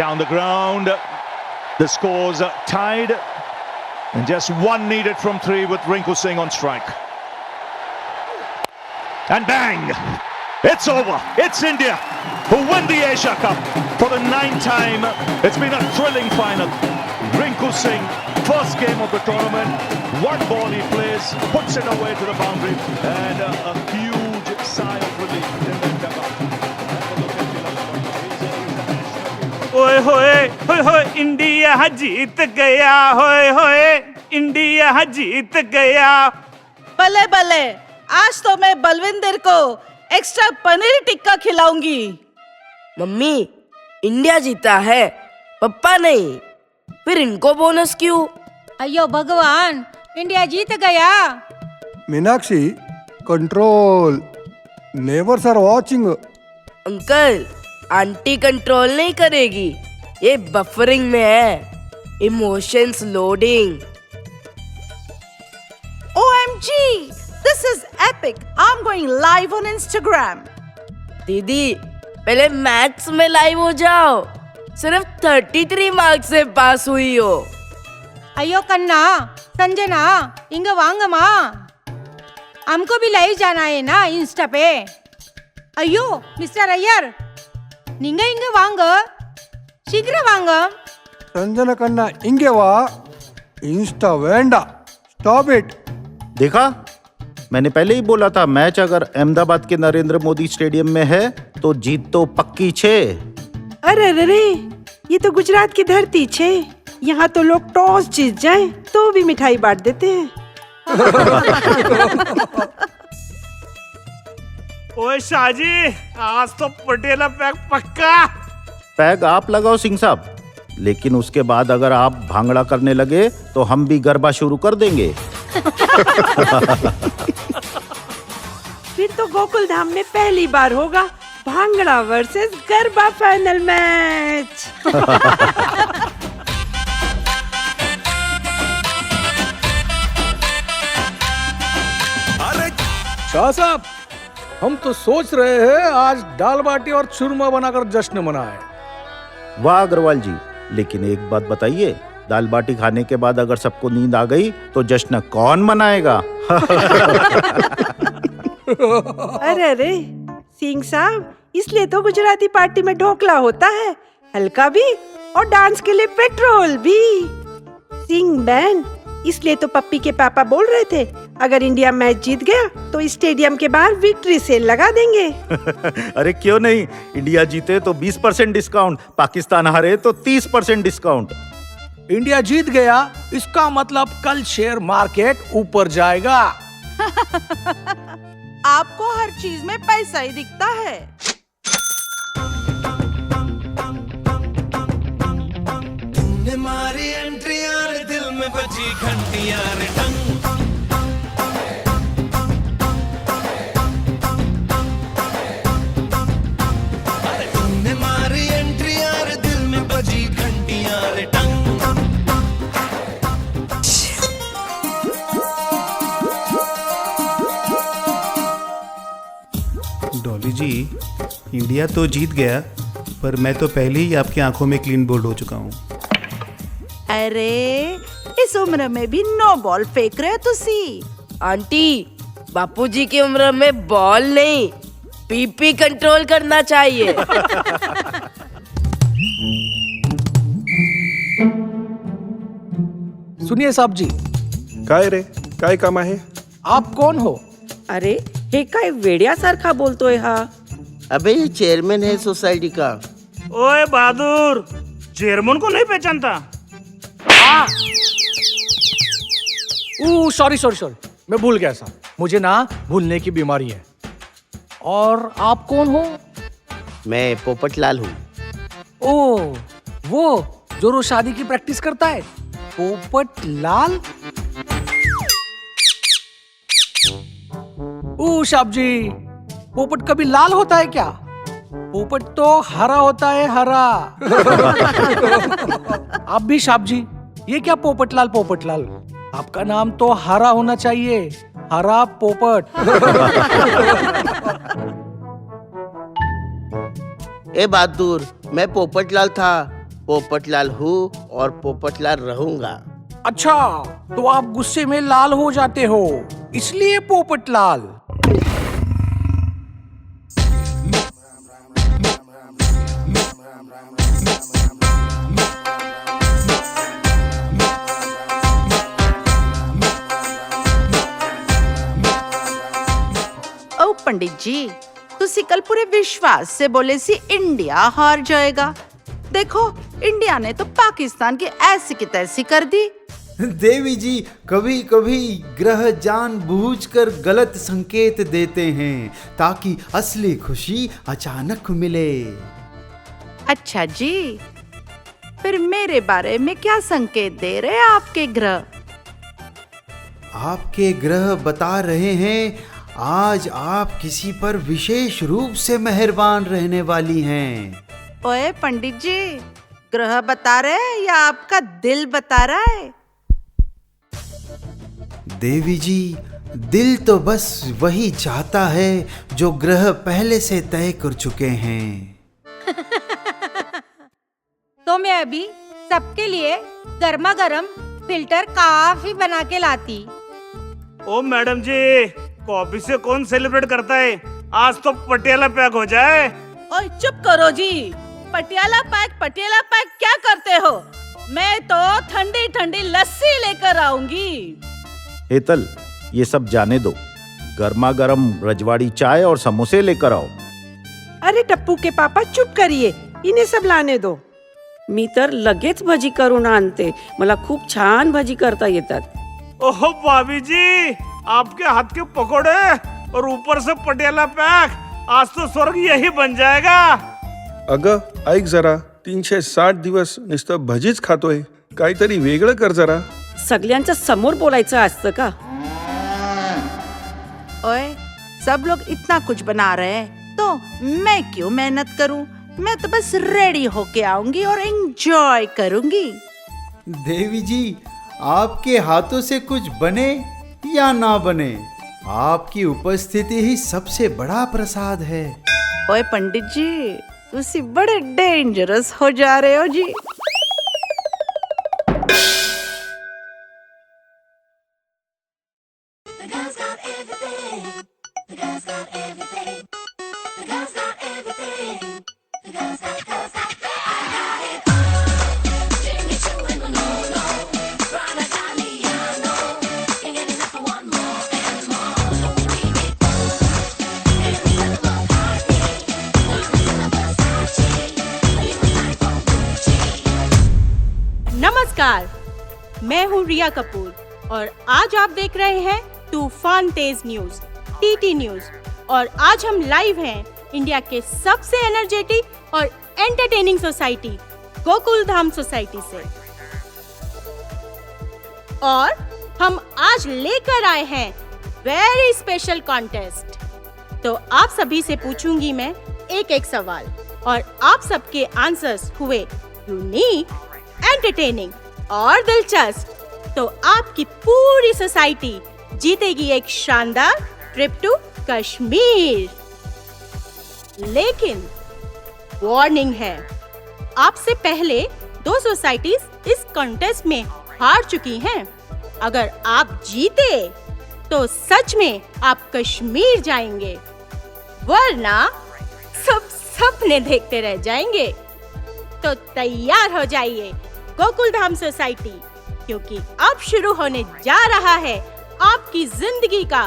down the ground. The score's tied, and just one needed from three with Rinku Singh on strike. And bang! It's over. It's India who win the Asia Cup for the 9th time. It's been a thrilling final. Rinku Singh, first game of the tournament. One ball he plays, puts it away to the boundary, and a huge sigh of relief in the cover. ओए होए होए होए India जीत गया होए होए India जीत गया। भले भले, आज तो मैं बलविंदर को एक्स्ट्रा पनीर टिक्का खिलाऊंगी। मम्मी, इंडिया जीता है, पप्पा नहीं, फिर इनको बोनस क्यों? अयो भगवान, इंडिया जीत गया। Meenakshi, control, neighbours are watching. Uncle, aunty control नहीं करेगी, ये बफरिंग में है, emotions loading. OMG, this is epic. I'm going live on Instagram. दीदी, पहले मैथ्स में लाइव हो जाओ, सिर्फ 33 मार्क्स से पास हुई हो। अयो कन्ना, संजना, इंग वांगमा, हमको भी लाइव जाना है ना इंस्टा पे। अयो मिस्टर अय्यर, निंग इंग वांग, शीघ्र वांग। संजना कन्ना इंगे वा, इंस्टा वेंडा, स्टॉप इट। देखा, मैंने पहले ही बोला था, मैच अगर अहमदाबाद के नरेंद्र मोदी स्टेडियम में है तो जीत तो पक्की छे। अरे रे, ये तो गुजरात की धरती छे, यहाँ तो लोग टॉस जीत जाएं तो भी मिठाई बांट देते हैं। ओए शाहजी, आज तो पटेला पैक पक्का। पैग आप लगाओ सिंह साहब, लेकिन उसके बाद अगर आप भांगड़ा करने लगे तो हम भी गरबा शुरू कर देंगे। फिर तो गोकुल धाम में पहली बार होगा bhangra versus garba final match. Shah साहब, हम तो सोच रहे हैं आज दाल बाटी और चूरमा बनाकर जश्न मनाएं। वाह अग्रवाल जी, लेकिन एक बात बताइए, दाल बाटी खाने के बाद अगर सबको नींद आ गई तो जश्न कौन मनाएगा? अरे सिंह साहब, इसलिए तो गुजराती पार्टी में ढोकला होता है, हल्का भी और डांस के लिए पेट्रोल भी। सिंह बहन, इसलिए तो पप्पी के पापा बोल रहे थे, अगर इंडिया मैच जीत गया तो स्टेडियम के बाहर विक्ट्री सेल लगा देंगे। अरे क्यों नहीं, इंडिया जीते तो 20% डिस्काउंट, पाकिस्तान हारे तो 30% डिस्काउंट। इंडिया जीत गया, इसका मतलब कल शेयर मार्केट ऊपर जाएगा। आपको हर चीज में पैसा ही दिखता है। तुमने मारी एंट्री यार, दिल में बजी घंटी यार, टंग। तुमने मारी एंट्री यार, दिल में बजी घंटी यार, टंग। डॉली जी, इंडिया तो जीत गया, पर मैं तो पहले ही आपकी आंखों में क्लीन बोल्ड हो चुका हूँ। अरे, इस उम्र में भी नो बॉल फेंक रहे हो तुसी। आंटी, बापूजी की उम्र में बॉल नहीं, पीपी कंट्रोल करना चाहिए। सुनिए साहब जी। काय रे, काय काम आहे? आप कौन हो? अरे हे काय वेड्या सारखा बोलतोय हा? अबे ये चेयरमैन है सोसाइटी का। ओए बहादुर, चेयरमैन को नहीं पहचानता? सॉरी, मैं भूल गया साहब, मुझे ना भूलने की बीमारी है। और आप कौन हो? मैं पोपटलाल हूँ। ओह, वो जो रोज शादी की प्रैक्टिस करता है, पोपटलाल। साहब जी, पोपट कभी लाल होता है क्या? पोपट तो हरा होता है, हरा। आप भी साहब जी, ये क्या पोपटलाल पोपटलाल, आपका नाम तो हरा होना चाहिए, हरा पोपट। ए बहादुर, मैं पोपटलाल था, पोपटलाल हूँ और पोपटलाल रहूंगा। अच्छा, तो आप गुस्से में लाल हो जाते हो, इसलिए पोपटलाल। ओ पंडित जी, तुसी कल पूरे विश्वास से बोले सी इंडिया हार जाएगा। देखो, इंडिया ने तो पाकिस्तान की ऐसी की तैसी कर दी। देवी जी, कभी कभी ग्रह जानबूझकर गलत संकेत देते हैं ताकि असली खुशी अचानक मिले। अच्छा जी, फिर मेरे बारे में क्या संकेत दे रहे हैं आपके ग्रह? आपके ग्रह बता रहे हैं आज आप किसी पर विशेष रूप से मेहरबान रहने वाली हैं। ओए पंडित जी, ग्रह बता रहे हैं या आपका दिल बता रहा है? देवी जी, दिल तो बस वही चाहता है जो ग्रह पहले से तय कर चुके हैं। तो मैं अभी सबके लिए गर्मा गर्म फिल्टर कॉफी बना के लाती। ओ मैडम जी, कॉफी से कौन सेलिब्रेट करता है? आज तो पटियाला पैक हो जाए। ओए चुप करो जी, पटियाला पैक क्या करते हो? मैं तो ठंडी ठंडी लस्सी लेकर आऊंगी। हेतल, ये सब जाने दो, गर्मा गर्म रजवाड़ी चाय और समोसे लेकर आओ। अरे टप्पू के पापा चुप करिए, इन्हें सब लाने दो. मी तर लगेच भजी करून आणते. मला खूप छान भजी करता येतात. ओहो भाभी जी, आपके हाथ के पकोड़े और ऊपर से पटियाला पैक, आज तो स्वर्ग यही बन जाएगा. अगं ऐक जरा, 360 दिवस नुसतं भजीच खातोय, काहीतरी वेगळं कर जरा. सगळ्यांच्या समोर बोलायचं असतं का? ओए, सब लोग इतना कुछ बना रहे हैं तो मैं क्यों मेहनत करूं? मैं तो बस रेडी होके आऊंगी और एंजॉय करूंगी. देवी जी, आपके हाथों से कुछ बने या ना बने, आपकी उपस्थिति ही सबसे बड़ा प्रसाद है. ओए पंडित जी, तुसी बड़े डेंजरस हो जा रहे हो जी. नमस्कार, मैं हूँ रिया कपूर और आज आप देख रहे हैं तूफान तेज न्यूज, टीटी न्यूज. और आज हम लाइव हैं इंडिया के सबसे एनर्जेटिक और entertaining society Gokul Dham society से. और हम आज लेकर आए हैं वेरी स्पेशल कॉन्टेस्ट. तो आप सभी से पूछूंगी मैं एक एक सवाल और आप सबके आंसर्स हुए यूनिक, एंटरटेनिंग और दिलचस्प तो आपकी पूरी सोसाइटी जीतेगी एक शानदार ट्रिप टू कश्मीर. लेकिन वार्निंग है, आपसे पहले 2 सोसाइटीज इस कॉन्टेस्ट में हार चुकी हैं. अगर आप जीते तो सच में आप कश्मीर जाएंगे, वरना सब सपने देखते रह जाएंगे. तो तैयार हो जाइए गोकुल धाम सोसाइटी, क्योंकि अब शुरू होने जा रहा है आपकी जिंदगी का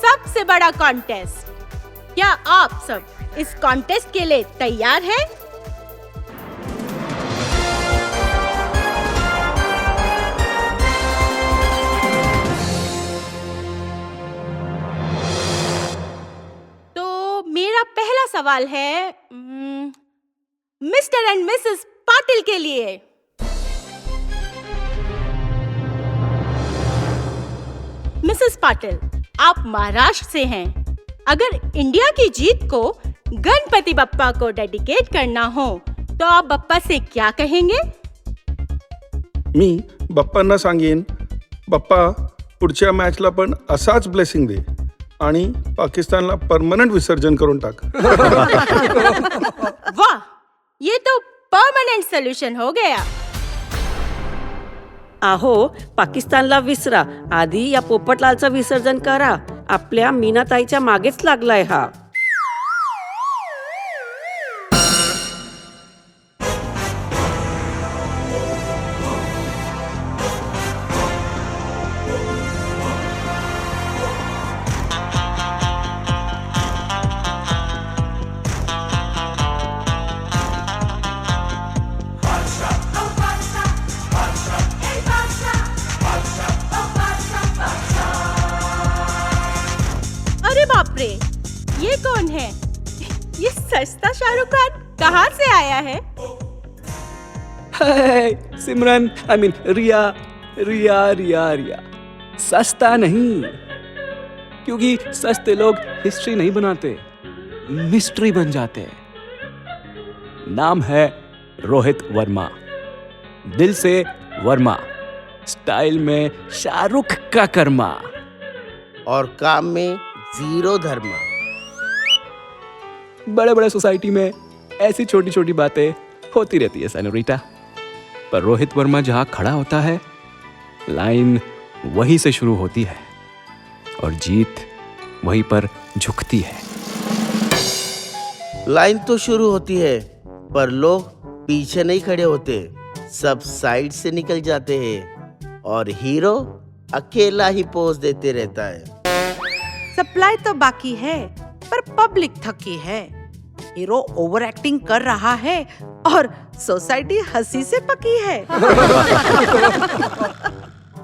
सबसे बड़ा कॉन्टेस्ट. क्या आप सब इस कॉन्टेस्ट के लिए तैयार हैं? तो मेरा पहला सवाल है मिस्टर एंड मिसेस पाटिल के लिए. मिसेस पाटिल, आप महाराष्ट्र से हैं. अगर इंडिया की जीत को गणपति बप्पा को डेडिकेट करना हो तो आप बप्पा से क्या कहेंगे? मी बाप्पांना सांगेन, बाप्पा पुढच्या मॅचला पण असाच ब्लेसिंग दे आणि पाकिस्तानला परमनंट विसर्जन करून टाक. वाह, ये तो परमनंट सोल्युशन हो गया. अहो पाकिस्तानला विसरा, आधी या पोपटलालचं विसर्जन करा. आपल्या मीनाताईच्या मागेच लागलाय हा. अरे बाप रे, ये कौन है? ये सस्ता शाहरुख खान कहाँ से आया है? सिमरन, आई मीन रिया रिया रिया रिया, सस्ता नहीं, क्योंकि सस्ते लोग हिस्ट्री नहीं बनाते, मिस्ट्री बन जाते. नाम है रोहित वर्मा, दिल से वर्मा, स्टाइल में शाहरुख का कर्मा, और काम में जीरो धर्मा. बड़े बड़े सोसाइटी में ऐसी छोटी छोटी बातें होती रहती है सेनोरिटा, पर रोहित वर्मा जहां खड़ा होता है लाइन वहीं से शुरू होती है और जीत वहीं पर झुकती है. लाइन तो शुरू होती है पर लोग पीछे नहीं खड़े होते, सब साइड से निकल जाते हैं और हीरो अकेला ही पोज देते रहता है. सप्लाई तो बाकी है पर पब्लिक थकी है. हीरो ओवर एक्टिंग कर रहा है और सोसाइटी हंसी से पकी है.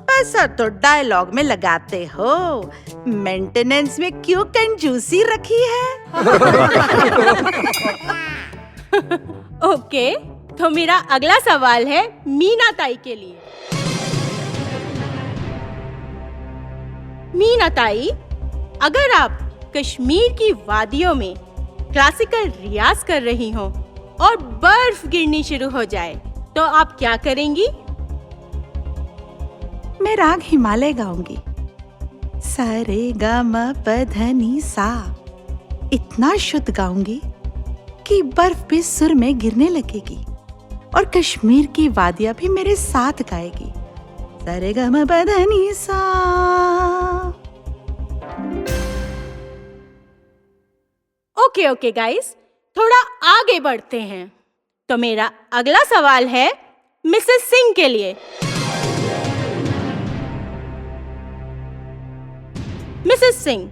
पैसा तो डायलॉग में लगाते हो, मेंटेनेंस में क्यों कंजूसी रखी है? ओके, तो मेरा अगला सवाल है मीनाताई के लिए. मीनाताई, अगर आप कश्मीर की वादियों में क्लासिकल रियाज कर रही हो और बर्फ गिरनी शुरू हो जाए तो आप क्या करेंगी? मैं राग हिमालय गाऊंगी. सारे गा म प ध नि सा. इतना शुद्ध गाऊंगी कि बर्फ भी सुर में गिरने लगेगी और कश्मीर की वादियां भी मेरे साथ गाएगी. सारे गा म प ध नि सा. ओके ओके गाइस, थोड़ा आगे बढ़ते हैं. तो मेरा अगला सवाल है मिसेस सिंह के लिए. मिसेस सिंह,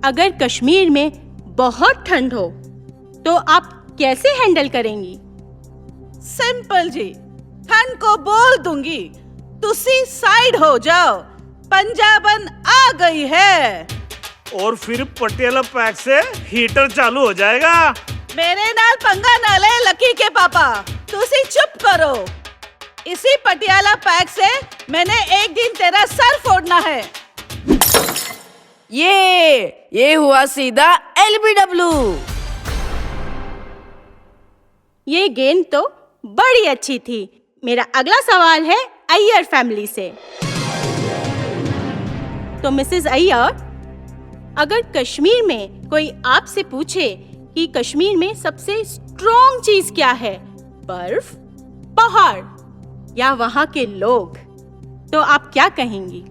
अगर कश्मीर में बहुत ठंड हो तो आप कैसे हैंडल करेंगी? सिंपल जी, ठंड को बोल दूंगी, तुसी साइड हो जाओ, पंजाबन आ गई है. और फिर पटियाला पैक से हीटर चालू हो जाएगा. मेरे नाल पंगा ना ले लकी के पापा, तुसी चुप करो. इसी पटियाला पैक से मैंने एक दिन तेरा सर फोड़ना है. ये हुआ सीधा LBW. ये गेम तो बड़ी अच्छी थी. मेरा अगला सवाल है अय्यर फैमिली से. तो मिसेस अय्यर, अगर कश्मीर में कोई आपसे पूछे कि कश्मीर में सबसे स्ट्रॉन्ग चीज क्या है, बर्फ, पहाड़ या वहां के लोग, तो आप क्या कहेंगी?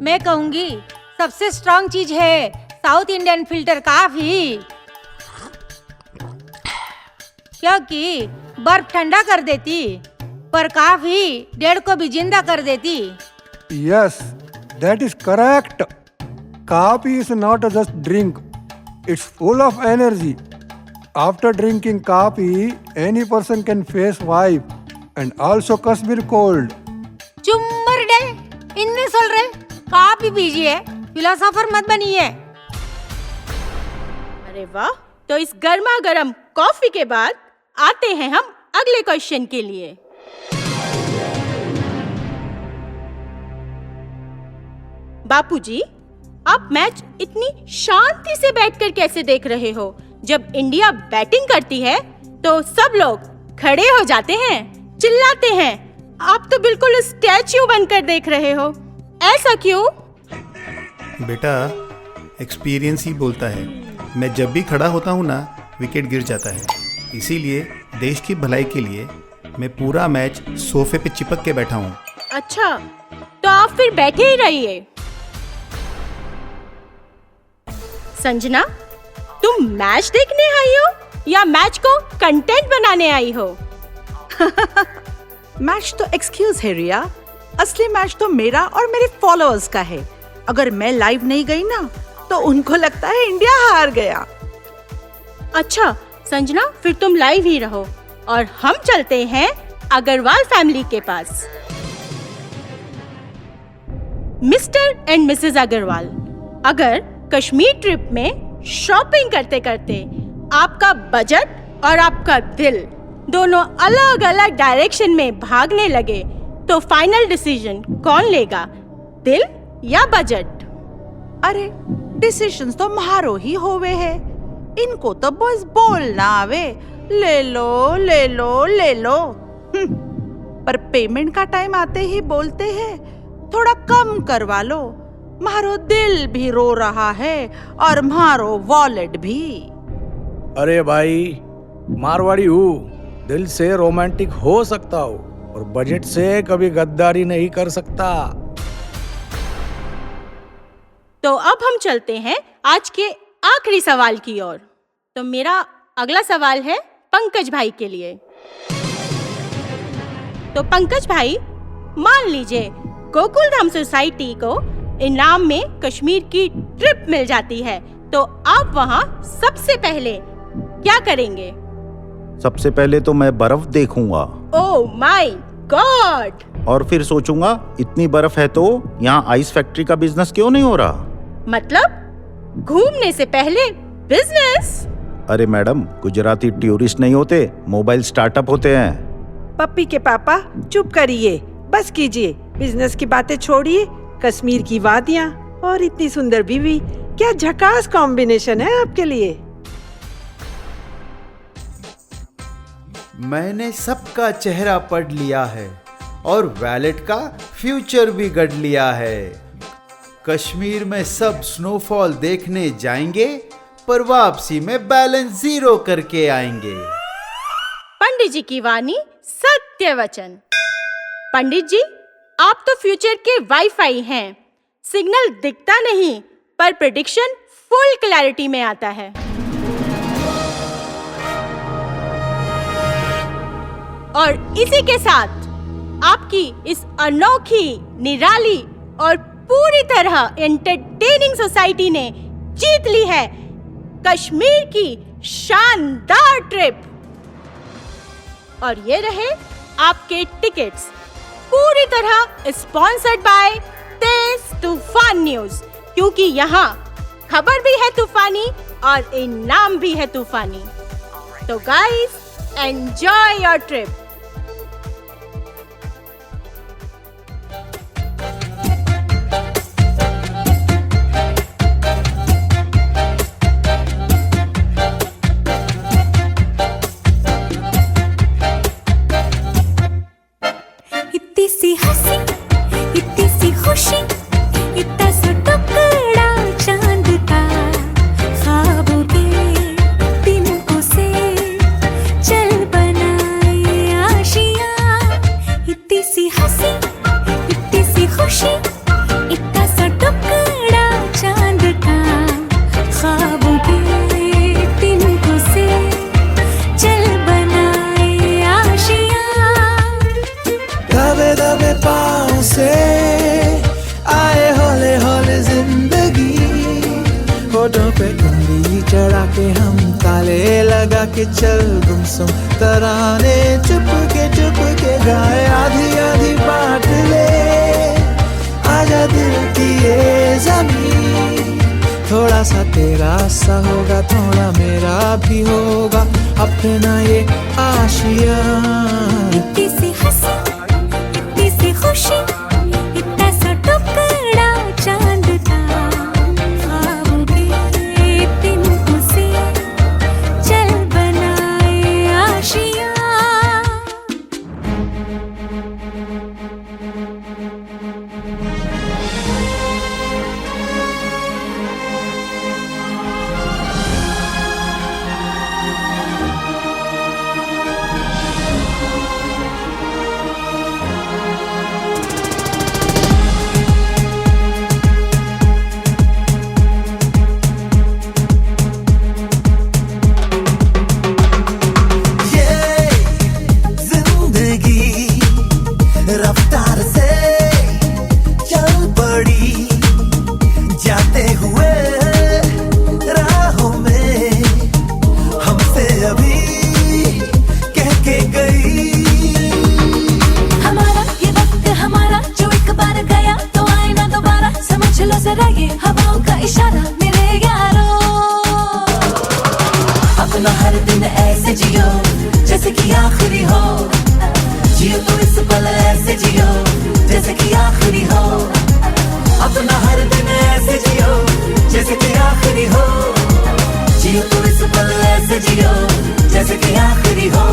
मैं कहूंगी सबसे स्ट्रॉन्ग चीज है साउथ इंडियन फिल्टर कॉफी, क्योंकि बर्फ ठंडा कर देती पर कॉफी डेढ़ को भी जिंदा कर देती. Yes, that is correct. Coffee is not just drink. It's full of energy. After drinking coffee, any person can face wife and also Kashmir cold. चुम्मर डे इनने सोल रहे कॉफी पीजिए, फिलोसोफर मत बनिए. अरे वाह, तो इस गर्मा गर्म कॉफी के बाद आते हैं हम अगले क्वेश्चन के लिए. बापूजी, आप मैच इतनी शांति से बैठकर कैसे देख रहे हो? जब इंडिया बैटिंग करती है तो सब लोग खड़े हो जाते हैं, चिल्लाते हैं. आप तो बिल्कुल स्टैच्यू बनकर देख रहे हो, ऐसा क्यों? बेटा, एक्सपीरियंस ही बोलता है. मैं जब भी खड़ा होता हूँ ना, विकेट गिर जाता है. इसीलिए देश की भलाई के लिए मैं पूरा मैच सोफे पे चिपक के बैठा हूँ। अच्छा, तो आप फिर बैठे ही रहिए। संजना, तुम मैच देखने आई हो या मैच को कंटेंट बनाने आई हो? मैच तो एक्सक्यूज है रिया, असली मैच तो मेरा और मेरे फॉलोअर्स का है। अगर मैं लाइव नहीं गई ना तो उनको लगता है इंडिया हार गया। अच्छा संजना, फिर तुम लाइव ही रहो और हम चलते हैं अग्रवाल फैमिली के पास। मिस्टर एंड मिसेस अग्रवाल, अगर कश्मीर ट्रिप में शॉपिंग करते करते आपका बजट और आपका दिल दोनों अलग अलग डायरेक्शन में भागने लगे तो फाइनल डिसीजन कौन लेगा, दिल या बजट? अरे डिसीजंस तो म्हारो ही होवे है, इनको तो बस बोलना आवे, ले लो ले लो ले लो। पर पेमेंट का टाइम आते ही बोलते हैं थोड़ा कम करवा लो। म्हारो दिल भी रो रहा है और म्हारो वॉलेट भी। अरे भाई, मारवाड़ी हूँ, दिल से रोमांटिक हो सकता हूँ और बजट से कभी गद्दारी नहीं कर सकता। तो अब हम चलते हैं आज के आखिरी सवाल की ओर। तो मेरा अगला सवाल है पंकज भाई के लिए। तो पंकज भाई, मान लीजिए गोकुलधाम सोसाइटी को इनाम में कश्मीर की ट्रिप मिल जाती है, तो आप वहाँ सबसे पहले क्या करेंगे? सबसे पहले तो मैं बर्फ देखूंगा। Oh my God! और फिर सोचूंगा इतनी बर्फ है तो यहाँ आइस फैक्ट्री का बिजनेस क्यों नहीं हो रहा। मतलब घूमने से पहले बिजनेस? अरे मैडम, गुजराती टूरिस्ट नहीं होते, मोबाइल स्टार्टअप होते हैं। पप्पी के पापा चुप करिए, बस कीजिए, बिजनेस की बातें छोड़िए। कश्मीर की वादियाँ और इतनी सुंदर बीवी, क्या झकास कॉम्बिनेशन है आपके लिए। मैंने सबका चेहरा पढ़ लिया है और वैलेट का फ्यूचर भी गढ़ लिया है। कश्मीर में सब स्नोफॉल देखने जाएंगे, पर वापसी में बैलेंस जीरो करके आएंगे। पंडित जी की वाणी सत्य वचन। पंडित जी, आप तो फ्यूचर के वाईफाई हैं। सिग्नल दिखता नहीं पर प्रेडिक्शन फुल क्लैरिटी में आता है। और इसी के साथ आपकी इस अनोखी, निराली और पूरी तरह एंटरटेनिंग सोसाइटी ने जीत ली है कश्मीर की शानदार ट्रिप। और ये रहे आपके टिकट्स, पूरी तरह स्पॉन्सर्ड बाय तेज तूफान न्यूज, क्योंकि यहाँ खबर भी है तूफानी और इनाम भी है तूफानी। तो गाइस, एंजॉय योर ट्रिप। इतनी सी हंसी, इतनी सी खुशी, इतना सा टुकड़ा चांद का, ख्वाबों के तिनकों से चल बनाए आशियाँ। इतनी सी हंसी, इतनी सी खुशी, इतना सा टुकड़ा चांद का, ख्वाबों के तिनकों से चल बनाए आशियाँ। दबे दबे पाँव से आए हौले हौले जिंदगी, होठों पे उंगली चढ़ा के हम ताले लगा के चल गुमसुम तराने चुप के गाए। आधी आधी बांट ले आजा दिल की ये ज़मीं, थोड़ा सा तेरा सा होगा, थोड़ा मेरा भी होगा, अपना ये आशिया। इतनी सी हंसी, इतनी सी खुशी, इतना सा टुकड़ा चांद का, ख्वाबों के तिनकों से चल बनाए आशियाँ। मेरा ये हवाओं का इशारा मेरे यारों। अपना हर दिन ऐसे जियो जैसे कि आखिरी हो, जियो तो इस पल ऐसे जियो जैसे कि आखिरी हो। अपना हर दिन ऐसे जियो जैसे कि आखिरी हो, जियो तो इस पल ऐसे जियो जैसे कि आखिरी हो।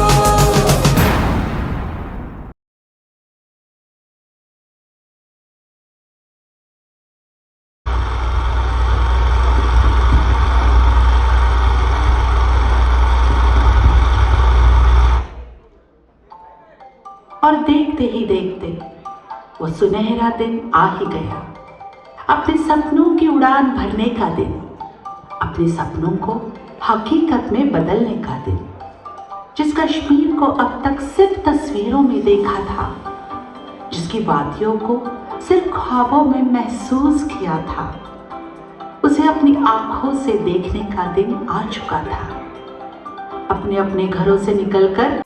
और देखते ही देखते वो सुनहरा दिन आ ही गया, अपने सपनों की उड़ान भरने का दिन, अपने सपनों को हकीकत में बदलने का दिन। जिस कश्मीर को अब तक सिर्फ तस्वीरों में देखा था, जिसकी वादियों को सिर्फ ख्वाबों में महसूस किया था, उसे अपनी आंखों से देखने का दिन आ चुका था। अपने अपने घरों से निकलकर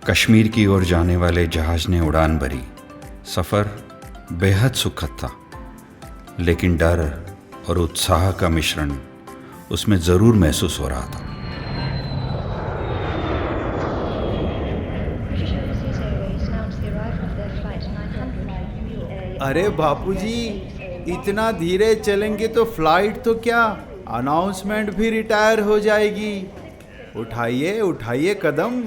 कश्मीर की ओर जाने वाले जहाज ने उड़ान भरी। सफ़र बेहद सुखद था, लेकिन डर और उत्साह का मिश्रण उसमें ज़रूर महसूस हो रहा था। अरे बापूजी, इतना धीरे चलेंगे तो फ्लाइट तो क्या, अनाउंसमेंट भी रिटायर हो जाएगी। उठाइए उठाइए कदम,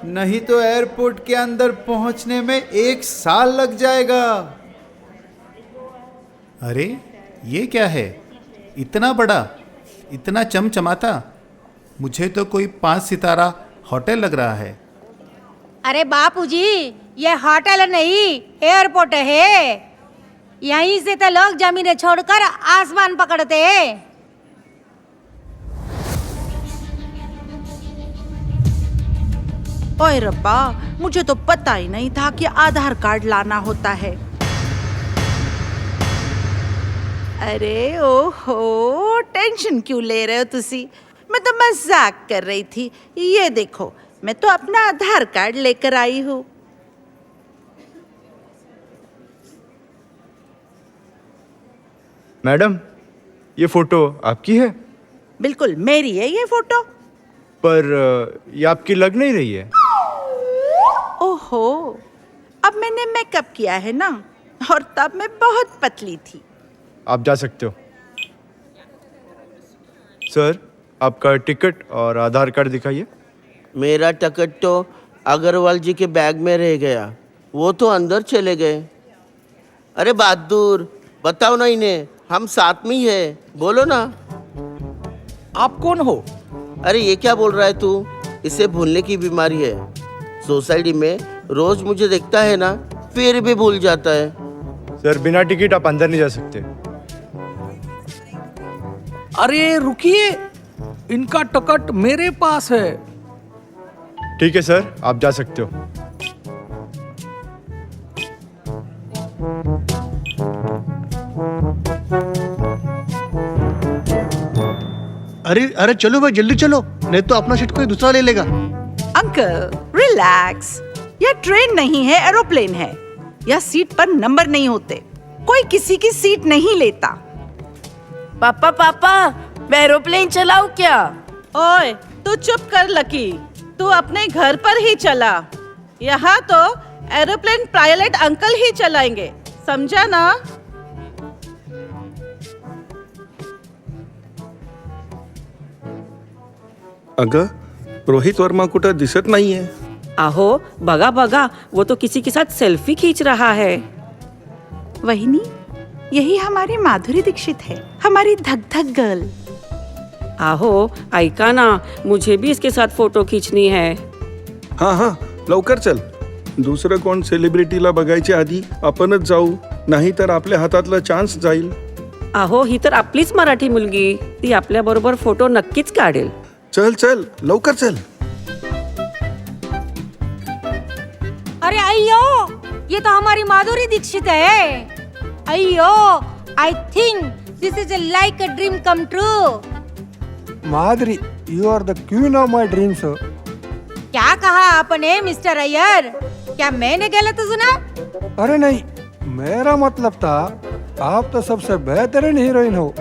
नहीं तो एयरपोर्ट के अंदर पहुंचने में 1 साल लग जाएगा। अरे ये क्या है, इतना बड़ा, इतना चमचमाता? मुझे तो कोई 5 सितारा होटल लग रहा है। अरे बापूजी, ये होटल नहीं एयरपोर्ट है। यहीं से तो लोग जमीनें छोड़कर आसमान पकड़ते हैं। ओए रब्बा, मुझे तो पता ही नहीं था कि आधार कार्ड लाना होता है। अरे ओहो, टेंशन क्यों ले रहे हो तुसी? मैं तो मजाक कर रही थी। ये देखो, मैं तो अपना आधार कार्ड लेकर आई हूँ। मैडम, ये फोटो आपकी है? बिल्कुल मेरी है ये फोटो। पर ये आपकी लग नहीं रही है। ओहो, अब मैंने मेकअप किया है ना, और तब मैं बहुत पतली थी। आप जा सकते हो। सर, आपका टिकट और आधार कार्ड दिखाइए। मेरा टिकट तो अग्रवाल जी के बैग में रह गया, वो तो अंदर चले गए। अरे बहादुर, बताओ ना इन्हें, हम साथ में ही है, बोलो ना। आप कौन हो? अरे ये क्या बोल रहा है तू? इसे भूलने की बीमारी है। सोसाइटी में रोज मुझे देखता है ना, फिर भी भूल जाता है। सर, बिना टिकट आप अंदर नहीं जा सकते। अरे रुकिए, इनका टिकट मेरे पास है। ठीक है सर, आप जा सकते हो। अरे अरे चलो भाई, जल्दी चलो, नहीं तो अपना सीट कोई दूसरा ले लेगा। अंकल रिलैक्स, यह ट्रेन नहीं है, एरोप्लेन है। यह सीट पर नंबर नहीं होते, कोई किसी की सीट नहीं लेता। पापा पापा, मैं एरोप्लेन चलाऊं क्या? ओए तू चुप कर लकी, तू अपने घर पर ही चला। यहाँ तो एरोप्लेन पायलट अंकल ही चलाएंगे, समझा ना? अगं, रोहित वर्मा कुठं दिसत नाहीये। आहो बघा बघा, वो तो किसी के साथ सेल्फी खींच रहा है। वहिनी, यही हमारी माधुरी दीक्षित है, हमारी धक धक गर्ल। आहो ऐका ना, मुझे भी इसके साथ फोटो खींचनी है। हाँ हाँ, लवकर चल, दुसरं कोण सेलिब्रिटीला बघायच्या आधी आपणच जाऊ, नाहीतर आपल्या हातातला चान्स जाईल. आहो ही तर आपलीच मराठी मुलगी, ती आपल्या बरोबर फोटो नक्कीच काढेल. चल चल, लवकर चल. अरे अయ్యో, ये तो हमारी माधुरी दीक्षित है. अయ్యో, I think this is like a dream come true. Madhuri, you are the queen of my dreams. क्या कहा आपने मिस्टर अय्यर? क्या मैंने गलत सुना? अरे नहीं, मेरा मतलब था आप तो सबसे बेहतरीन हीरोइन हो.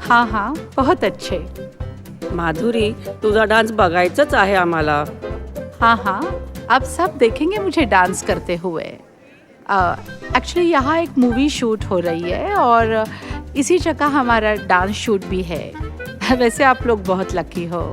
हाँ हाँ, बहुत अच्छे. माधुरी, तुझा डान्स बघायचाच आहे आम्हाला. हाँ हाँ, आप सब देखेंगे मुझे डांस करते हुए. एक्चुअली यहाँ एक मूवी शूट हो रही है और इसी जगह हमारा डांस शूट भी है. वैसे आप लोग बहुत लकी हो.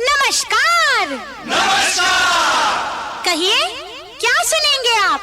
नमस्कार। नमस्कार। कहिए क्या सुनेंगे आप?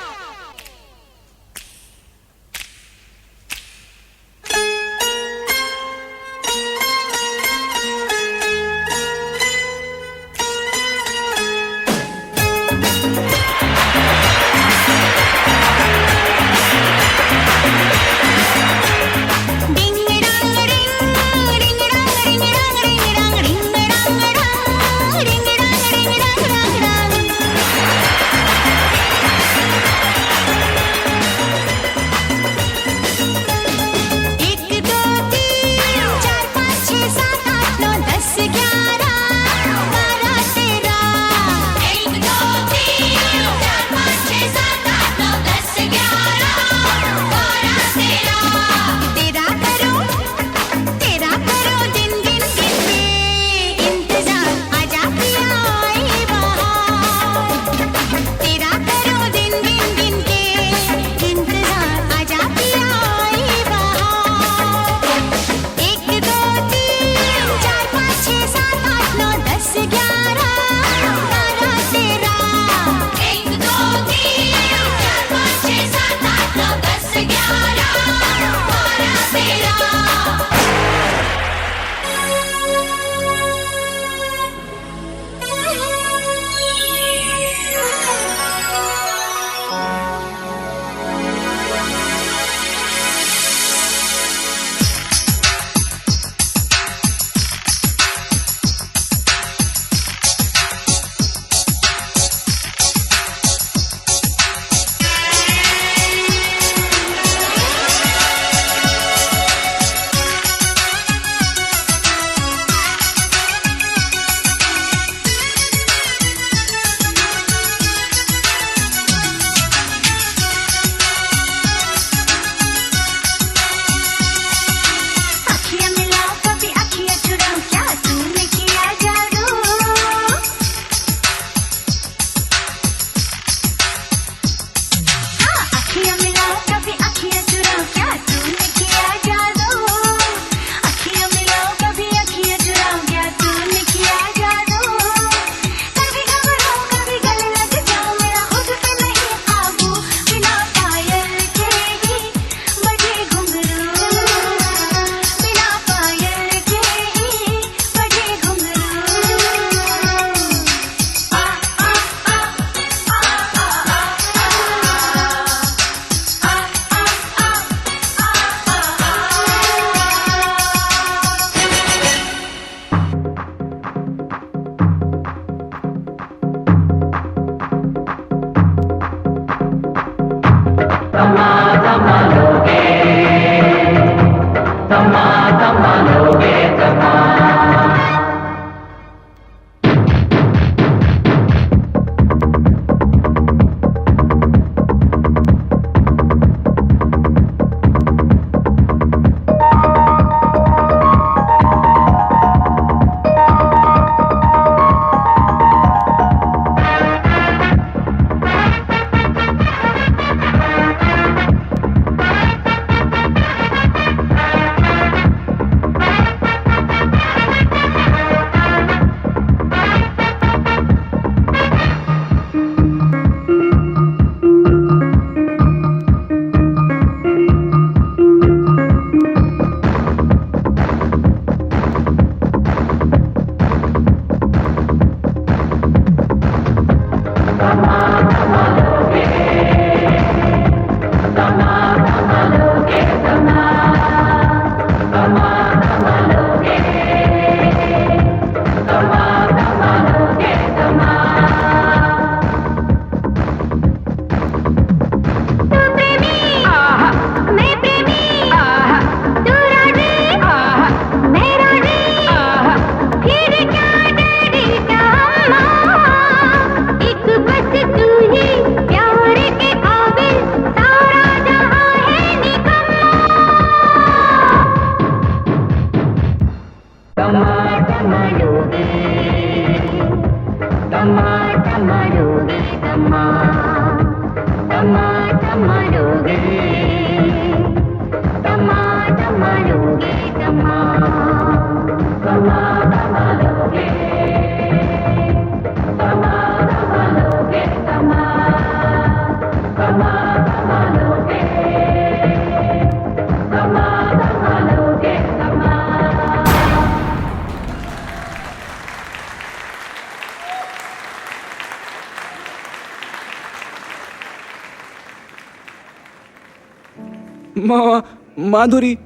माधुरी,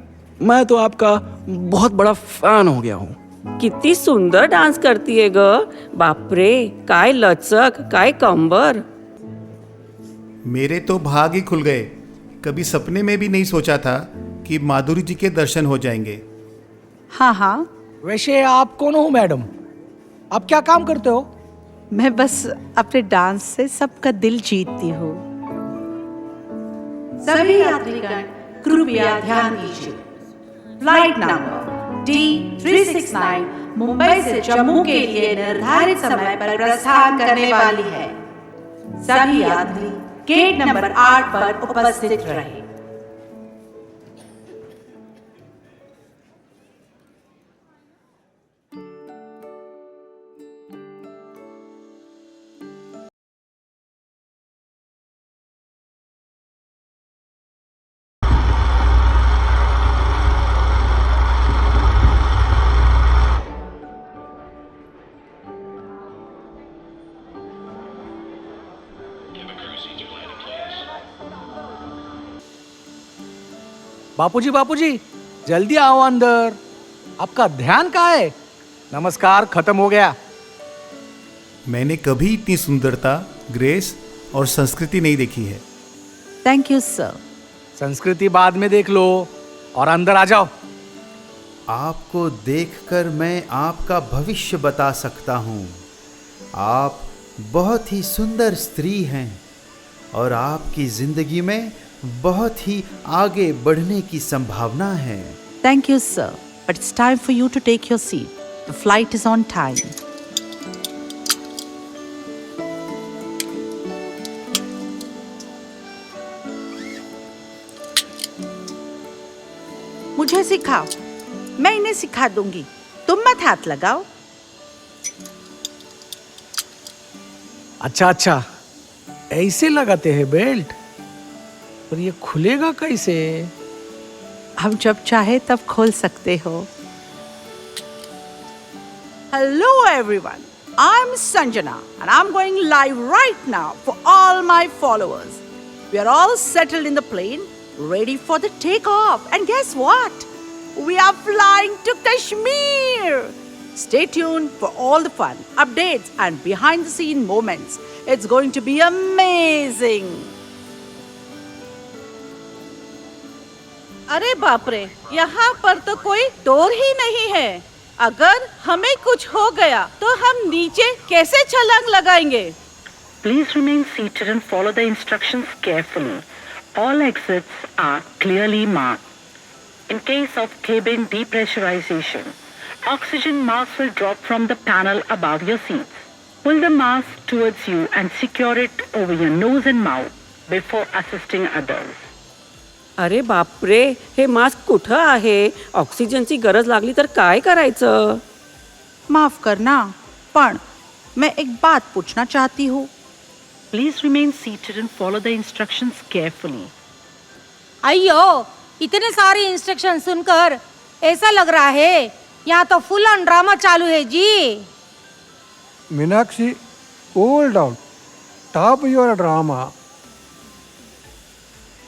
मैं तो आपका बहुत बड़ा फैन हो गया हूँ। किती सुंदर डान्स करती है ग. बापरे, काय लचक, काय कंबर. मेरे तो भाग ही खुल गए. कभी सपने में भी नहीं सोचा था कि माधुरी जी के दर्शन हो जाएंगे. हाँ हाँ. वैसे आप कौन हो मैडम? आप क्या काम करते हो? मैं बस अपने डांस से सबका दिल जीतती हूँ. सभी यात्रीगण कृपया ध्यान दीजिए. फ्लाइट नंबर D369 मुंबई से जम्मू के लिए निर्धारित समय पर प्रस्थान करने वाली है. सभी यात्री गेट नंबर 8 पर उपस्थित रहे. बापूजी, बापूजी, जल्दी आओ अंदर. आपका ध्यान कहाँ है? नमस्कार खत्म हो गया. मैंने कभी इतनी सुंदरता, ग्रेस और संस्कृति नहीं देखी है. Thank you sir. संस्कृति बाद में देख लो और अंदर आ जाओ. आपको देखकर मैं आपका भविष्य बता सकता हूँ. आप बहुत ही सुंदर स्त्री हैं और आपकी जिंदगी में बहुत ही आगे बढ़ने की संभावना है. Thank you, sir. But it's time for you to take your seat. The flight is on time. मुझे सिखाओ. मैं इन्हें सिखा दूंगी. तुम मत हाथ लगाओ. अच्छा अच्छा, ऐसे लगाते हैं बेल्ट. पर ये खुलेगा कैसे? हम जब चाहे तब खोल सकते हो. Hello everyone. I'm Sanjana and I'm going live right now for all my followers. We are all settled in the plane, ready for the takeoff. And guess what? We are flying to Kashmir. Stay tuned for all the fun, updates and behind the scene moments. It's going to be amazing. अरे बाप रे, यहाँ पर तो कोई door ही नहीं है. अगर हमें कुछ हो गया तो हम नीचे कैसे छलांग लगाएंगे? Please remain seated and follow the instructions carefully. All exits are clearly marked. In case of cabin depressurization, oxygen mask will drop from the panel above your seats. Pull the mask towards you and secure it over your nose and mouth before assisting others. अरे बापरे, हे mask कुठं आहे? ऑक्सिजनची गरज लागली तर काय करायचं? माफ करना, पण मैं एक बात पूछना चाहती हूँ. Please remain seated and follow the instructions carefully. अयो, इतने सारे इंस्ट्रक्शन सुनकर ऐसा लग रहा है यहाँ तो फुल ऑन ड्रामा चालू है जी. Meenakshi, cool down. Stop your drama.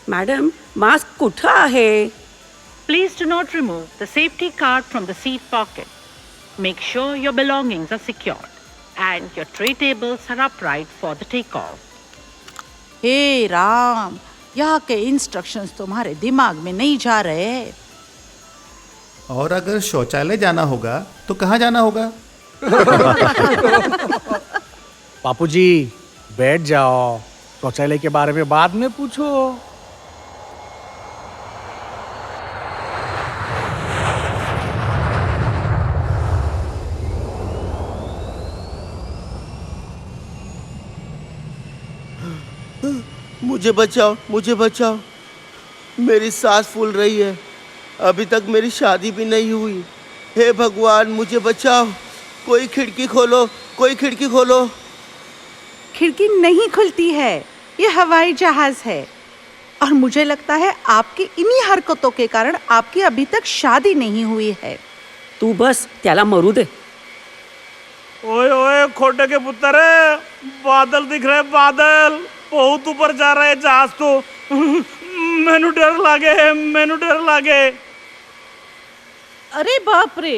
Madam, mask कुठं आहे? Please do not remove the safety card from the seat pocket. Make sure your belongings are secured and your tray tables are upright for the takeoff. हे राम, यहाँ के instructions तुम्हारे दिमाग में नहीं जा रहे. और अगर शौचालय जाना होगा तो कहाँ जाना होगा? बापूजी, बैठ जाओ. शौचालय के बारे में बाद में पूछो. मुझे बचाओ, मुझे बचाओ। मेरी सांस फूल रही है, अभी तक मेरी शादी भी नहीं हुई। हे भगवान मुझे बचाओ, कोई खिड़की खोलो, कोई खिड़की खोलो। खिड़की नहीं खुलती है, ये हवाई जहाज है। और मुझे लगता है आपकी इन्हीं हरकतों के कारण आपकी अभी तक शादी नहीं हुई है। तू बस त्याला मरू दे। ओए ओए खोटे के पुत्र, बादल दिख रहे, बादल बहुत ऊपर जा रहे जहाज तो। मैनू डर लागे, मैनू डर लागे। अरे बाप रे,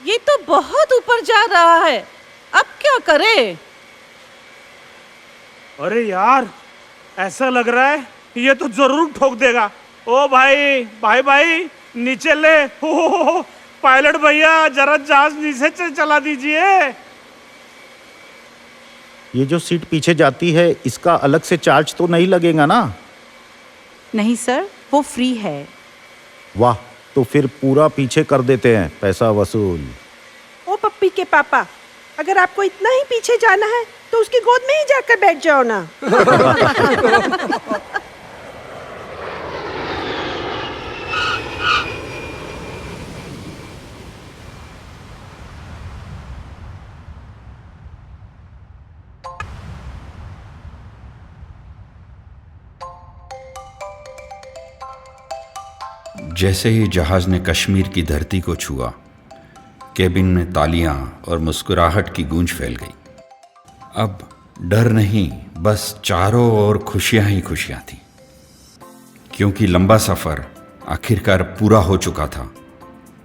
ये तो बहुत ऊपर जा रहा है, अब क्या करें? अरे यार, ऐसा लग रहा है ये तो जरूर ठोक देगा। ओ भाई भाई भाई, नीचे ले। हो, पायलट भैया जरा जहाज नीचे चला दीजिए। ये जो सीट पीछे जाती है, इसका अलग से चार्ज तो नहीं लगेगा ना? नहीं सर, वो फ्री है। वाह, तो फिर पूरा पीछे कर देते हैं, पैसा वसूल। ओ पप्पी के पापा, अगर आपको इतना ही पीछे जाना है तो उसकी गोद में ही जाकर बैठ जाओ ना। जैसे ही जहाज ने कश्मीर की धरती को छुआ, केबिन में तालियां और मुस्कुराहट की गूंज फैल गई। अब डर नहीं, बस चारों ओर खुशियां ही खुशियां थी, क्योंकि लंबा सफर आखिरकार पूरा हो चुका था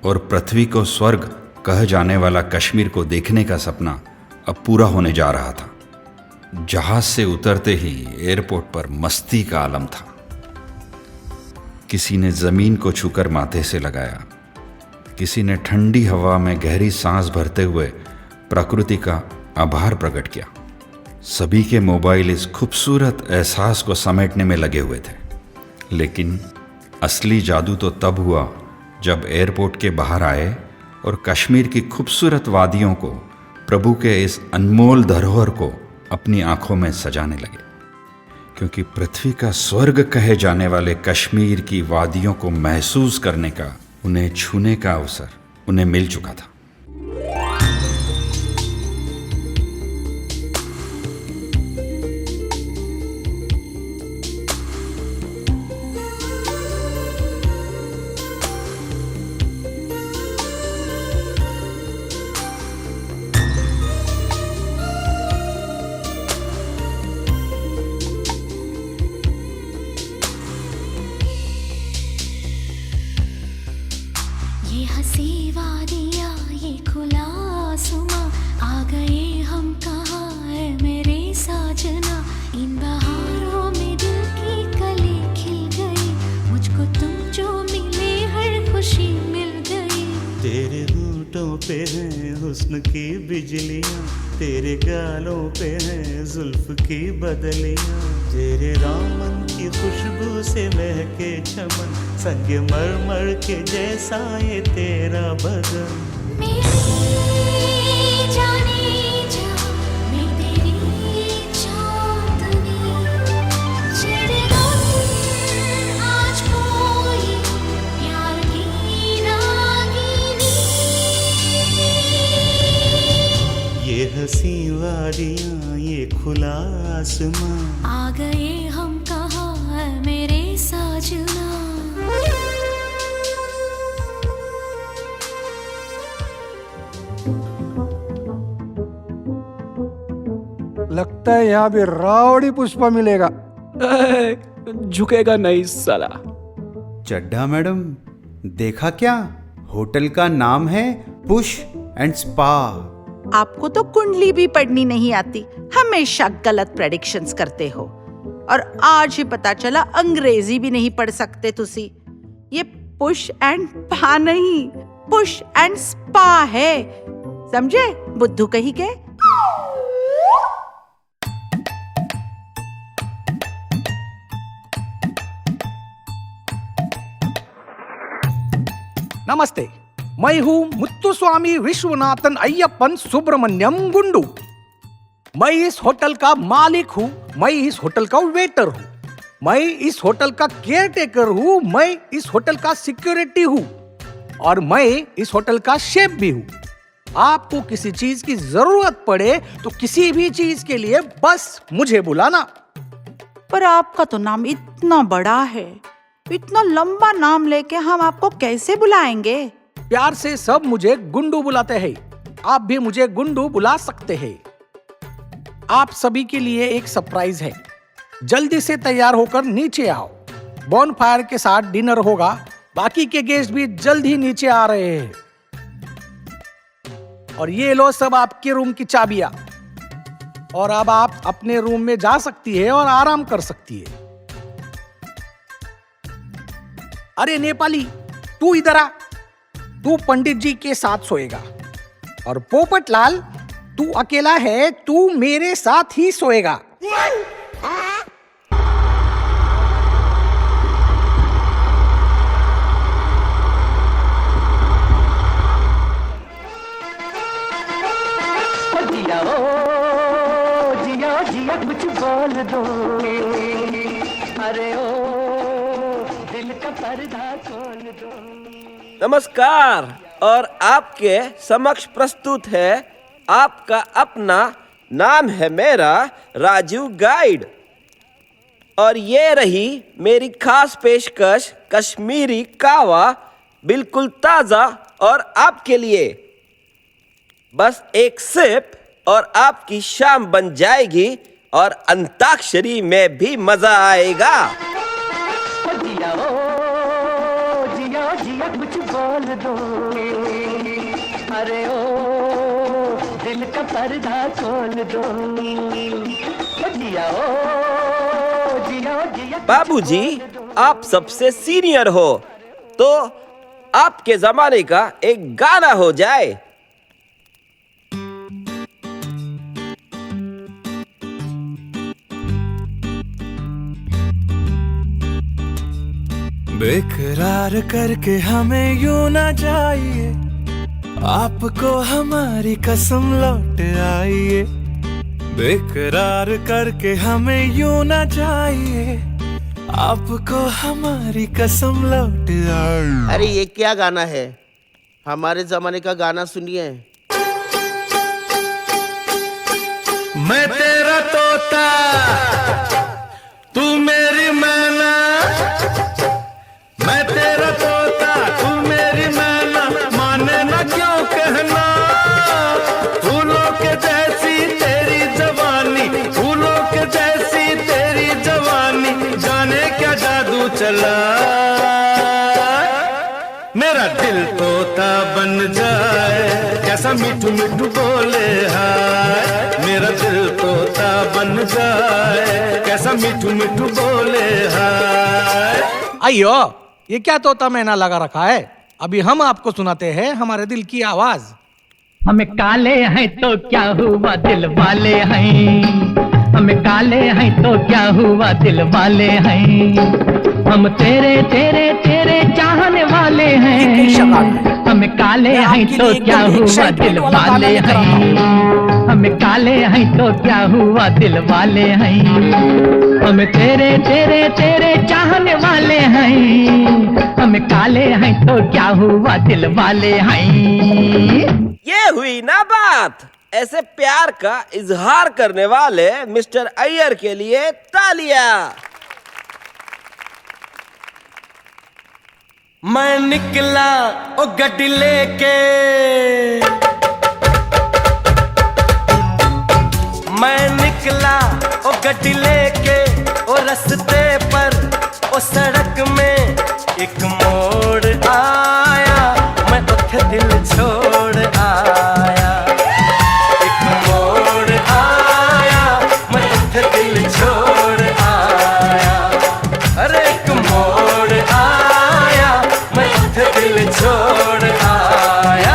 और पृथ्वी को स्वर्ग कह जाने वाला कश्मीर को देखने का सपना अब पूरा होने जा रहा था। जहाज से उतरते ही एयरपोर्ट पर मस्ती का आलम था। किसी ने जमीन को छूकर माथे से लगाया, किसी ने ठंडी हवा में गहरी सांस भरते हुए प्रकृति का आभार प्रकट किया। सभी के मोबाइल इस खूबसूरत एहसास को समेटने में लगे हुए थे। लेकिन असली जादू तो तब हुआ जब एयरपोर्ट के बाहर आए और कश्मीर की खूबसूरत वादियों को, प्रभु के इस अनमोल धरोहर को अपनी आंखों में सजाने लगे, क्योंकि पृथ्वी का स्वर्ग कहे जाने वाले कश्मीर की वादियों को महसूस करने का, उन्हें छूने का अवसर उन्हें मिल चुका था। ये हंसी वादियाँ, ये खुला आसमां, आ गए हम कहाँ है मेरे साजना। इन बहारों में दिल की कली खिल गई, मुझको तुम जो मिले हर खुशी मिल गई। तेरे होठों पे हैं हुस्न की बिजलियाँ, तेरे गालों पे हैं जुल्फ की बदलियाँ। तेरे दामन की खुशबू से महके चमन, संगे मरमर के जैसा ये तेरा बदन। जाने जा मैं तेरी चांदनी, छेड़े आज कोई प्यार की रागिनी। ये हंसी वादियाँ, ये खुला आसमां, आ गए हम कहाँ है मेरे साजना। लगता है यहाँ भी रावड़ी पुष्पा मिलेगा। झुकेगा नहीं साला। चड्ढा मैडम, देखा क्या? होटल का नाम है पुश एंड स्पा। आपको तो कुंडली भी पढ़नी नहीं आती, हमेशा गलत प्रेडिक्शंस करते हो। और आज ही पता चला अंग्रेजी भी नहीं पढ़ सकते तुसी। ये पुश एंड पा नहीं, पुश एंड स्पा है, समझे बुद्धू कही के। नमस्ते, मैं हूँ मुत्तुस्वामी विश्वनाथन अय्यप्पन सुब्रमण्यम गुंडू। मैं इस होटल का मालिक हूँ मैं इस होटल का वेटर हूँ, मैं इस होटल का केयर टेकर हूँ, मैं इस होटल का सिक्योरिटी हूँ और मैं इस होटल का शेफ भी हूँ। आपको किसी चीज की जरूरत पड़े तो किसी भी चीज के लिए बस मुझे बुलाना। पर आपका तो नाम इतना बड़ा है, इतना लंबा नाम लेके हम आपको कैसे बुलाएंगे? प्यार से सब मुझे गुंडू बुलाते हैं, आप भी मुझे गुंडू बुला सकते हैं। आप सभी के लिए एक सरप्राइज है, जल्दी से तैयार होकर नीचे आओ। बॉनफायर के साथ डिनर होगा, बाकी के गेस्ट भी जल्द ही नीचे आ रहे हैं। और ये लो सब आपके रूम की चाबियां, और अब आप अपने रूम में जा सकती है और आराम कर सकती है। अरे नेपाली, तू इधर आ, तू पंडित जी के साथ सोएगा। और पोपटलाल, तू अकेला है, तू मेरे साथ ही सोएगा। कुछ बोल दो, अरे ओ दिल का पर्दा खोल दो। नमस्कार, और आपके समक्ष प्रस्तुत है आपका अपना, नाम है मेरा राजू गाइड। और ये रही मेरी खास पेशकश, कश्मीरी कावा, बिल्कुल ताज़ा और आपके लिए। बस एक सिप और आपकी शाम बन जाएगी और अंताक्षरी में भी मजा आएगा। जिया जिया कुछ बोल दो, अरे ओ दिल का पर्दा खोल दो। जिया जिया बाबूजी, आप सबसे सीनियर हो तो आपके जमाने का एक गाना हो जाए। बेकरार करके हमें यूं ना जाइए, आपको हमारी कसम लौट आइए। बेकरार करके हमें यूं ना जाइए, आपको हमारी कसम लौट आइए। अरे ये क्या गाना है, हमारे जमाने का गाना सुनिए। मैं तेरा तोता, तू मेरी मैना, मैं तेरा तोता, तू मेरी मैना, माने ना क्यों कहना। फूलों के जैसी तेरी जवानी, फूलों के जैसी तेरी जवानी, जाने क्या जादू चला। मेरा दिल तोता बन जाए, कैसा मिठू मिठू बोले हाय। मेरा दिल तोता बन जाए, कैसा मिठू मिठू बोले हाय। अयो, ये क्या तोता मैना लगा रखा है? अभी हम आपको सुनाते हैं हमारे दिल की आवाज। हमें काले हैं तो क्या हुआ दिल वाले हैं, हमें काले हैं तो क्या हुआ दिल वाले हैं। हम तेरे तेरे तेरे चाहने वाले हैं, हमें काले हैं तो क्या हुआ दिल वाले हैं। हमें काले हैं तो क्या हुआ दिल वाले हैं। हम तेरे तेरे तेरे चाहने वाले हैं, हम काले हैं तो क्या हुआ दिल वाले हैं। ये हुई ना बात। ऐसे प्यार का इजहार करने वाले मिस्टर अय्यर के लिए तालियां। मैं निकला ओ गड्डी लेके, मैं निकला ओ गड्डी लेके, ओ रस्ते पर ओ सड़क में एक मोड़ आया, मैं उठ दिल छोड़ आया। एक मोड़ आया, मैं उठ दिल छोड़ आया। अरे एक मोड़ आया, मैं उठ दिल छोड़ आया।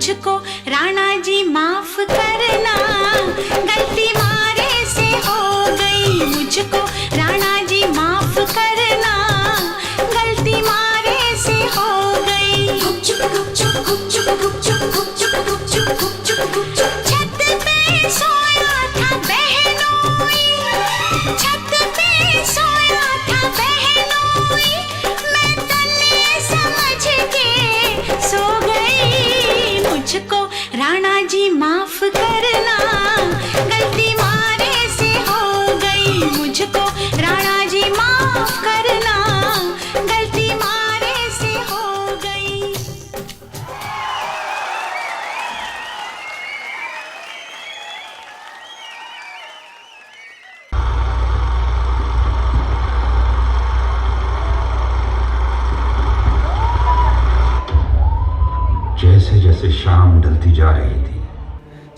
मुझको राणा जी माफ करना, गलती मारे से हो गई। मुझको राणा जी माफ करना, गलती मारे से हो गई। गुपचुप गुपचुप गुपचुप गुपचुप गुपचुप गुपचुप गुपचुप गुपचुप। छत पे सोया था बहनोई, छत पे सोया था बहनोई, मैं तले समझ के सो गई। मुझको राणा जी माफ करना, गलती मारे से हो गई। मुझको राणा जी माफ करना, गलती मारे से हो गई। जैसे जैसे शाम ढलती जा रही थी,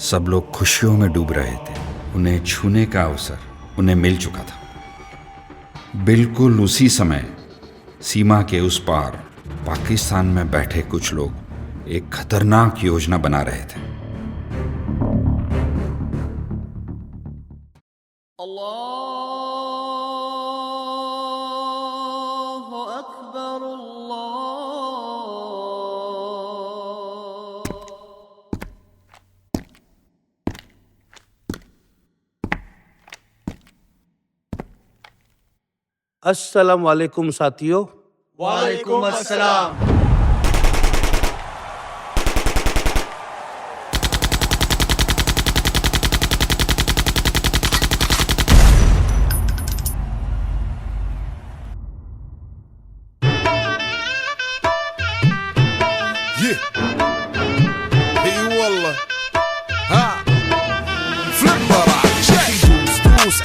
सब लोग खुशियों में डूब रहे थे। उन्हें छूने का अवसर उन्हें मिल चुका था। बिल्कुल उसी समय सीमा के उस पार पाकिस्तान में बैठे कुछ लोग एक खतरनाक योजना बना रहे थे। अस्सलाम वालेकुम साथियों। वालेकुम अस्सलाम।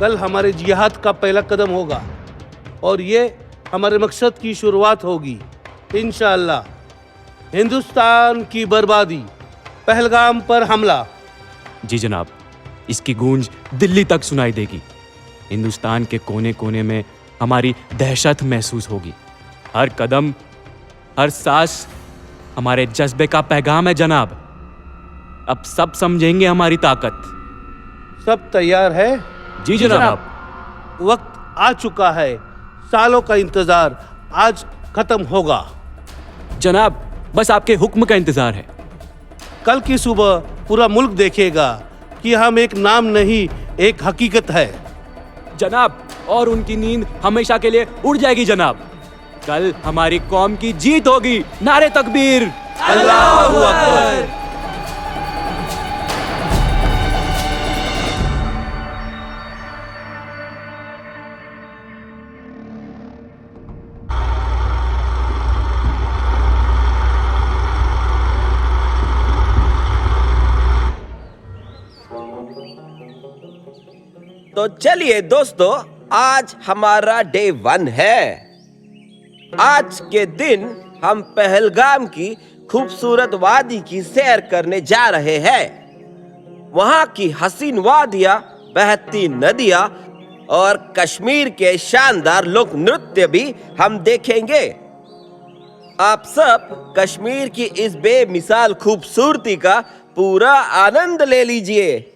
कल हमारे जिहाद का पहला कदम होगा और ये हमारे मकसद की शुरुआत होगी इंशाअल्लाह। हिंदुस्तान की बर्बादी, पहलगाम पर हमला। जी जनाब, इसकी गूंज दिल्ली तक सुनाई देगी। हिंदुस्तान के कोने कोने में हमारी दहशत महसूस होगी। हर कदम, हर सांस हमारे जज्बे का पैगाम है जनाब। अब सब समझेंगे हमारी ताकत। सब तैयार है? जी जनाब। वक्त आ चुका है, सालों का इंतजार आज खत्म होगा। जनाब बस आपके हुक्म का इंतजार है। कल की सुबह पूरा मुल्क देखेगा कि हम एक नाम नहीं, एक हकीकत है। जनाब और उनकी नींद हमेशा के लिए उड़ जाएगी जनाब। कल हमारी कौम की जीत होगी। नारे तकबीर, अल्लाहू अकबर। तो चलिए दोस्तों, आज हमारा डे 1 है। आज के दिन हम पहलगाम की खूबसूरत वादी की सैर करने जा रहे हैं। वहाँ की हसीन वादियाँ, बहती नदियाँ और कश्मीर के शानदार लोक नृत्य भी हम देखेंगे। आप सब कश्मीर की इस बेमिसाल खूबसूरती का पूरा आनंद ले लीजिए।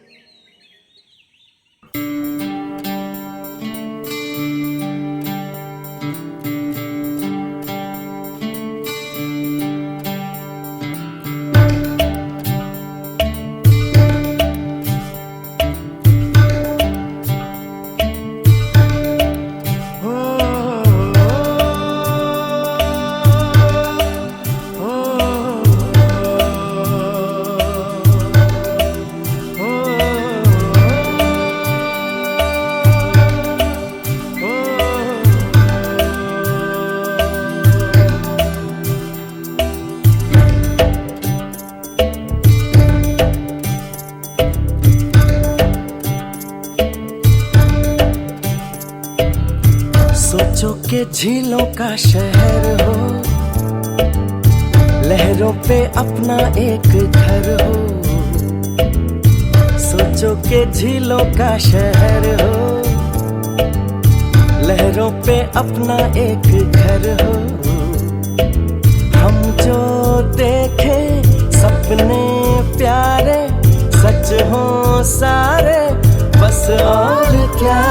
सोचो के झीलों का शहर हो, लहरों पे अपना एक घर हो। सोचो के झीलों का शहर हो, लहरों पे अपना एक घर हो। हम जो देखे सपने प्यारे सच हो सारे, बस और क्या।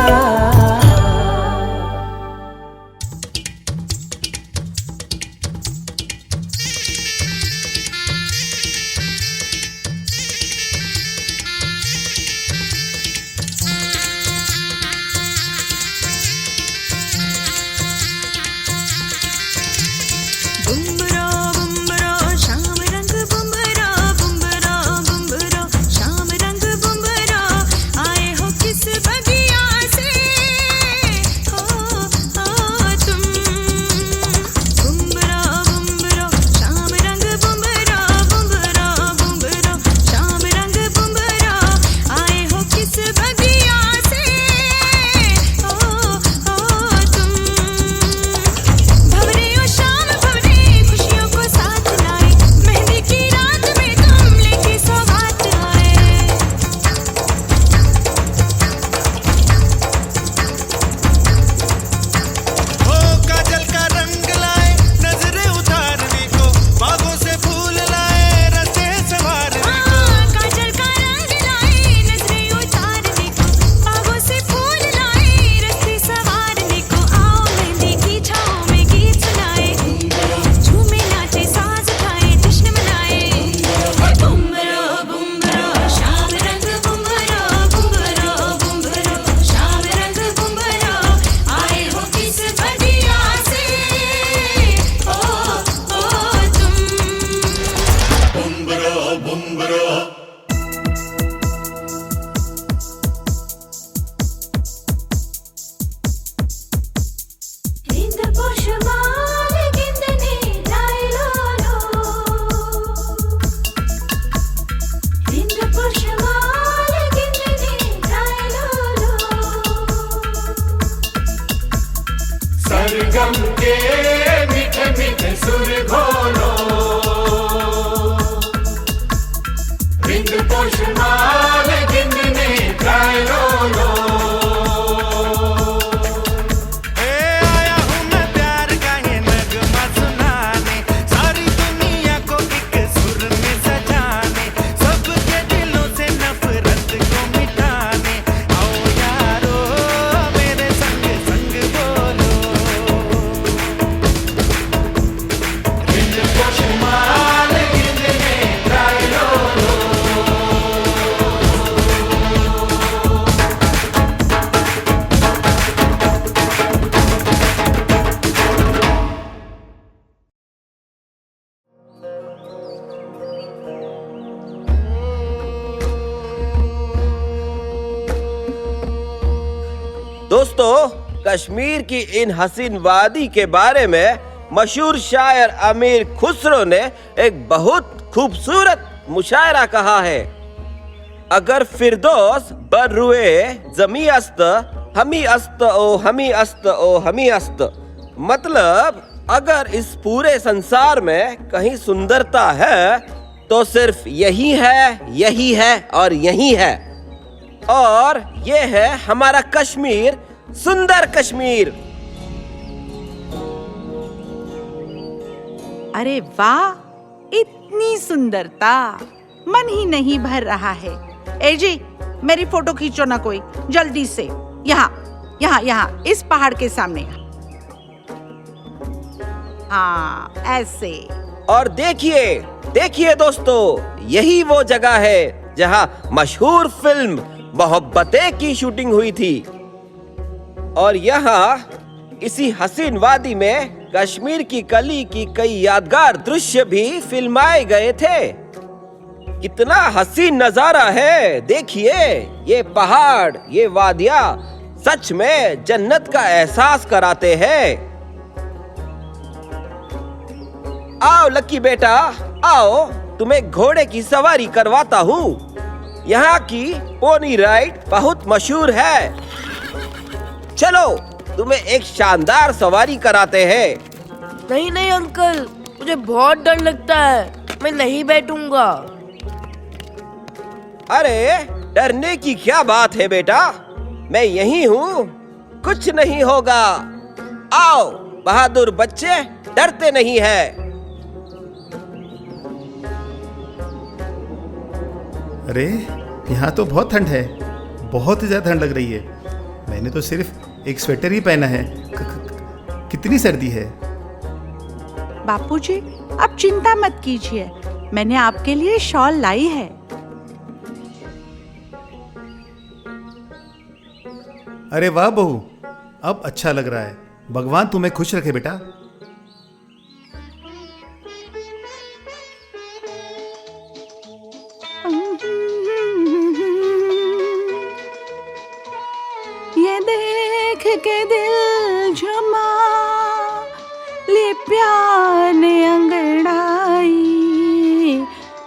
सरगम के मीठे मीठे सुर घोलो, बिंद पोषमाल गिनने गाय लो। आया हूँ मैं प्यार का ये नगमा सुनाने, सारी दुनिया को एक सुर में सजाने, सबके दिलों से नफरत को मिटाने। दोस्तों, कश्मीर की इन हसीन वादी के बारे में मशहूर शायर अमीर खुसरो ने एक बहुत खूबसूरत मुशायरा कहा है। अगर फिरदौस बर रुए जमी अस्त हमी अस्त ओ हमी अस्त ओ हमी अस्त, मतलब अगर इस पूरे संसार में कहीं सुंदरता है तो सिर्फ यही है और यही है, और ये है हमारा कश्मीर, सुंदर कश्मीर। अरे वाह, इतनी सुंदरता, मन ही नहीं भर रहा है। ए जी, मेरी फोटो खींचो ना कोई, जल्दी से। यहाँ यहाँ यहाँ इस पहाड़ के सामने। हाँ, ऐसे। और देखिए दोस्तों, यही वो जगह है जहाँ मशहूर फिल्म मोहब्बतें की शूटिंग हुई थी। और यहाँ इसी हसीन वादी में कश्मीर की कली की कई यादगार दृश्य भी फिल्माए गए थे। कितना हसीन नजारा है, देखिए ये पहाड़, ये वादियाँ सच में जन्नत का एहसास कराते हैं। आओ लक्की बेटा, आओ, तुम्हें घोड़े की सवारी करवाता हूँ। यहाँ की पोनी राइड बहुत मशहूर है। चलो, तुम्हें एक शानदार सवारी कराते हैं। नहीं अंकल, मुझे बहुत डर लगता है, मैं नहीं बैठूंगा। अरे डरने की क्या बात है बेटा, मैं यही हूँ, कुछ नहीं होगा। आओ बहादुर बच्चे, डरते नहीं है। अरे यहाँ तो बहुत ठंड है, बहुत ही ज्यादा ठंड लग रही है। मैंने तो सिर्फ एक स्वेटर ही पहना है। कितनी सर्दी है। बापूजी, आप चिंता मत कीजिए, मैंने आपके लिए शॉल लाई है। अरे वाह बहू, अब अच्छा लग रहा है। भगवान तुम्हें खुश रखे बेटा। ये देख के दिल झुमा, ले प्यार ने अंगड़ाई,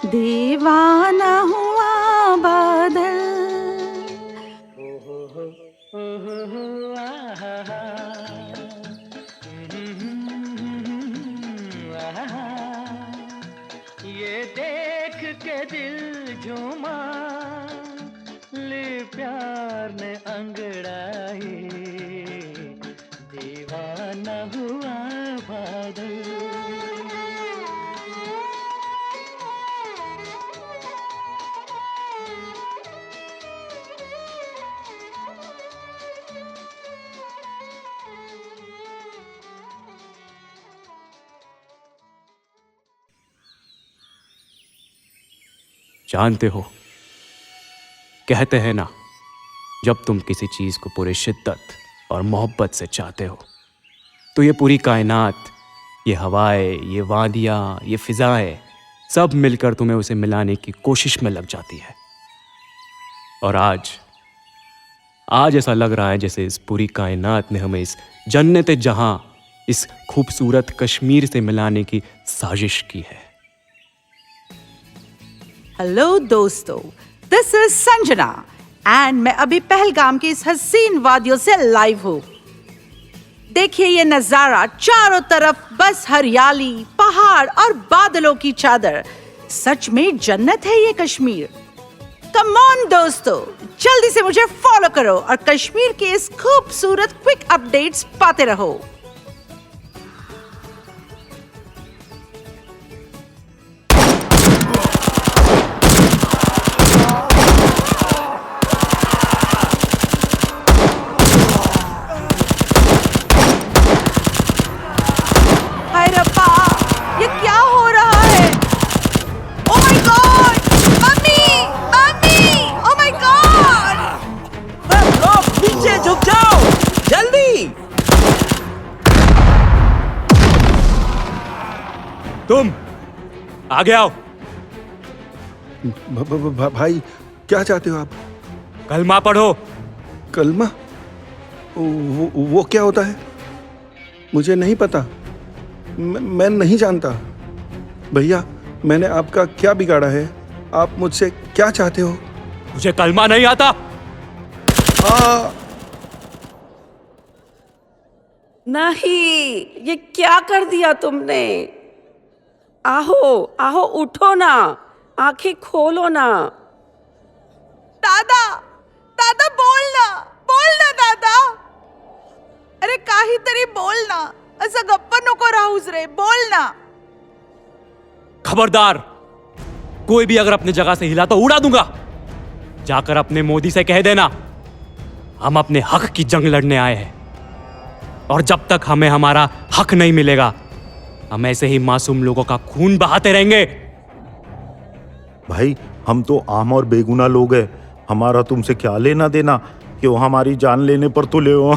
दीवाना हुआ बादल। ये देख के दिल झूमा, ले प्यार ने अंगड़ाई, दीवाना हुआ बादल। जानते हो, कहते हैं ना, जब तुम किसी चीज को पूरी शिद्दत और मोहब्बत से चाहते हो तो ये पूरी कायनात, ये हवाएं, ये वादियाँ, ये फिजाएं सब मिलकर तुम्हें उसे मिलाने की कोशिश में लग जाती है। और आज ऐसा लग रहा है जैसे इस पूरी कायनात ने हमें इस जन्नत जहां, इस खूबसूरत कश्मीर से मिलाने की साजिश की है। हेलो दोस्तों, दिस इज संजना एंड मैं अभी पहलगाम की इस हसीन वादियों से लाइव हूँ। देखिए ये नजारा, चारों तरफ बस हरियाली, पहाड़ और बादलों की चादर। सच में जन्नत है ये कश्मीर। कम ऑन दोस्तों, जल्दी से मुझे फॉलो करो और कश्मीर के इस खूबसूरत क्विक अपडेट्स पाते रहो। तुम आगे आओ। भाई क्या चाहते हो आप? कलमा पढ़ो। कलमा? वो क्या होता है? मुझे नहीं पता। मैं नहीं जानता। भैया, मैंने आपका क्या बिगाड़ा है? आप मुझसे क्या चाहते हो? मुझे कलमा नहीं आता। नहीं, ये क्या कर दिया तुमने? आओ आओ, उठो ना, आंखें खोलो ना। दादा, दादा बोल ना दादा. अरे काहीतरी बोल ना. असं गप्प नको राहूस रे, बोल ना. खबरदार, कोई भी अगर अपनी जगह से हिला तो उड़ा दूंगा। जाकर अपने मोदी से कह देना हम अपने हक की जंग लड़ने आए हैं, और जब तक हमें हमारा हक नहीं मिलेगा हम ऐसे ही मासूम लोगों का खून बहाते रहेंगे। भाई, हम तो आम और बेगुनाह लोग हैं, हमारा तुमसे क्या लेना देना कि वो हमारी जान लेने पर तुले हो।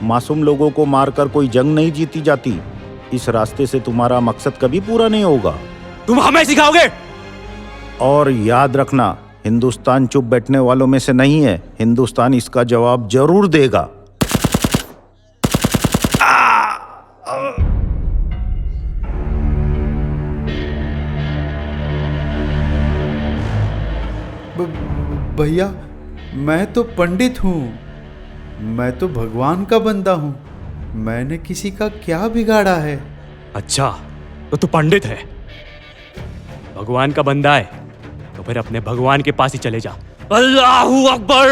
मासूम लोगों को मारकर कोई जंग नहीं जीती जाती। इस रास्ते से तुम्हारा मकसद कभी पूरा नहीं होगा। तुम हमें सिखाओगे? और याद रखना, हिंदुस्तान चुप बैठने वालों में से नहीं है। हिंदुस्तान इसका जवाब जरूर देगा। भैया, मैं तो पंडित हूँ, मैं तो भगवान का बंदा हूँ। मैंने किसी का क्या बिगाड़ा है? अच्छा, तो तू पंडित है, भगवान का बंदा है, तो फिर अपने भगवान के पास ही चले जा। अल्लाहू अकबर।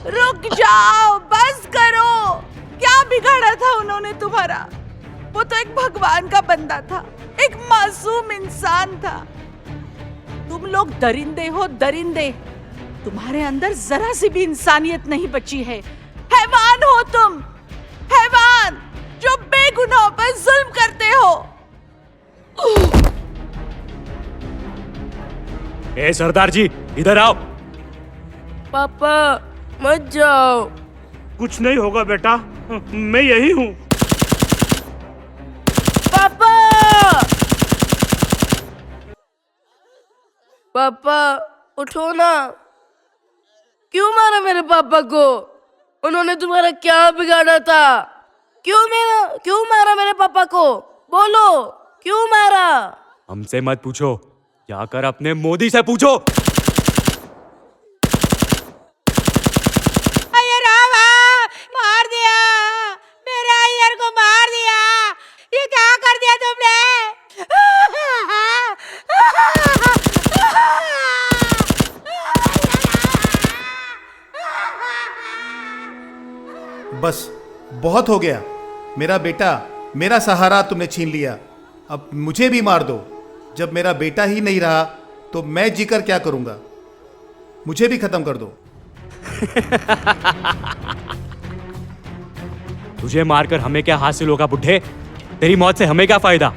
रुक जाओ, बस करो। क्या बिगाड़ा था उन्होंने तुम्हारा? वो तो एक भगवान का बंदा था, एक मासूम इंसान था। तुम लोग दरिंदे हो, दरिंदे। तुम्हारे अंदर जरा सी भी इंसानियत नहीं बची है। हैवान हो तुम, हैवान जो बेगुनाह पर जुल्म करते हो। ए सरदार जी, इधर आओ। पापा मत जाओ। कुछ नहीं होगा बेटा, मैं यही हूँ। पापा, पापा उठो ना। क्यों मारा मेरे पापा को? उन्होंने तुम्हारा क्या बिगाड़ा था? क्यों मारा मेरे पापा को? बोलो, क्यों मारा? हमसे मत पूछो, जाकर अपने मोदी से पूछो। मार दिया, मेरे अय्यर को मार दिया। ये क्या कर दिया तुमने? बस बहुत हो गया। मेरा बेटा, मेरा सहारा तुमने छीन लिया। अब मुझे भी मार दो। जब मेरा बेटा ही नहीं रहा तो मैं जीकर क्या करूंगा? मुझे भी खत्म कर दो। तुझे मारकर हमें क्या हासिल होगा बुड्ढे? तेरी मौत से हमें क्या फायदा?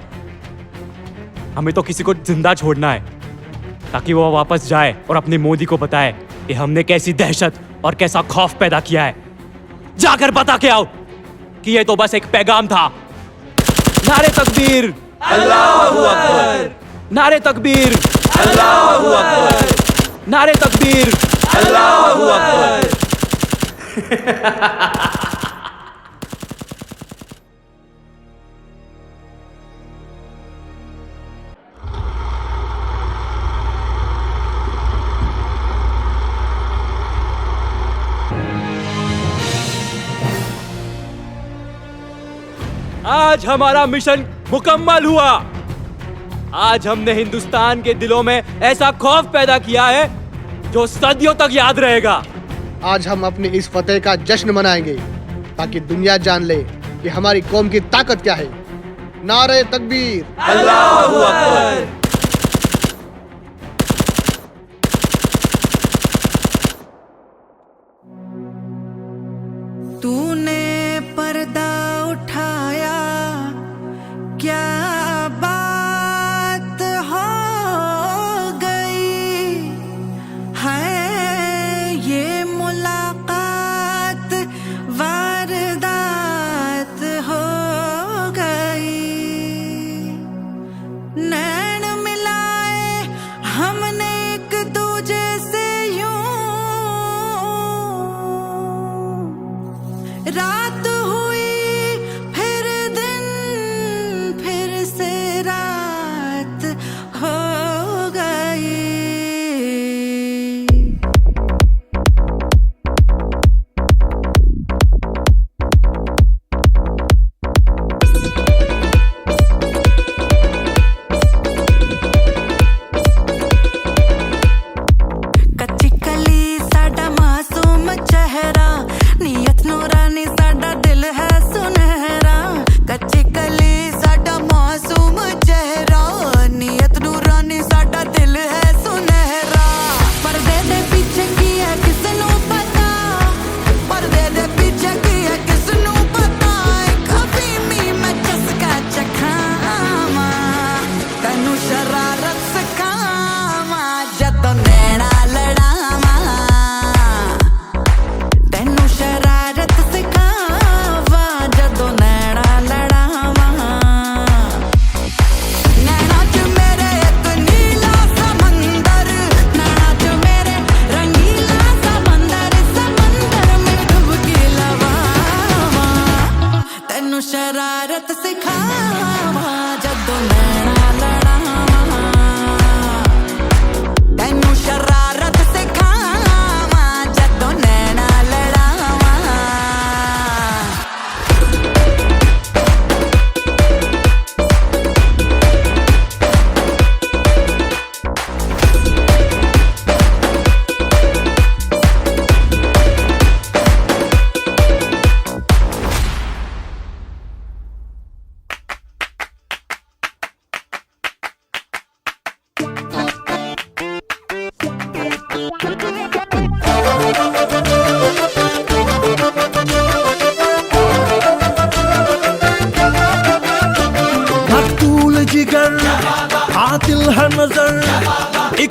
हमें तो किसी को जिंदा छोड़ना है, ताकि वो वापस जाए और अपने मोदी को बताए कि हमने कैसी दहशत और कैसा खौफ पैदा किया है। जाकर बता के आओ कि ये तो बस एक पैगाम था। नारे तकबीर, अल्लाहू अकबर। नारे तकबीर, अल्लाहू अकबर। नारे तकबीर, अल्लाहू अकबर। आज हमारा मिशन मुकम्मल हुआ। आज हमने हिंदुस्तान के दिलों में ऐसा खौफ पैदा किया है जो सदियों तक याद रहेगा। आज हम अपनी इस फतेह का जश्न मनाएंगे ताकि दुनिया जान ले कि हमारी कौम की ताकत क्या है। नारे तकबीर, अल्लाहू अकबर। तूने पर्दा उठाया, क्या बात हो गई है ये मुलाकात, वारदात हो गई। नैन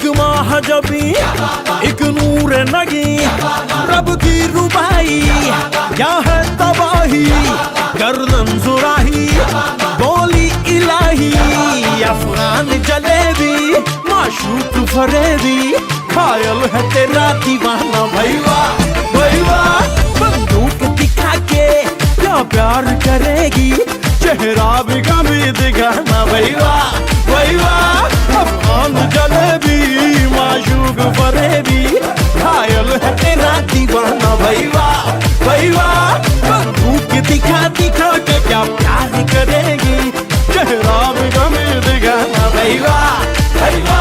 एक माह जबी एक नूर नगी, रब की रुबाई क्या है तबाही, गर्दन जुराही बोली इलाही, अफगान जलेबी माशूक फरेबी, घायल है तेरा दीवाना भैया भैया, बंदूक दिखा के क्या प्यार करेगी, चेहरा भी कभी दिखाना भैया भैया, अफगान जलेबी माशूक फरेबी, घायल है तेरा दीवाना भैया भैया, बंदूक दिखा दिखा के क्या प्यार करेगी, चेहरा भी कभी दिखाना भैया भैया।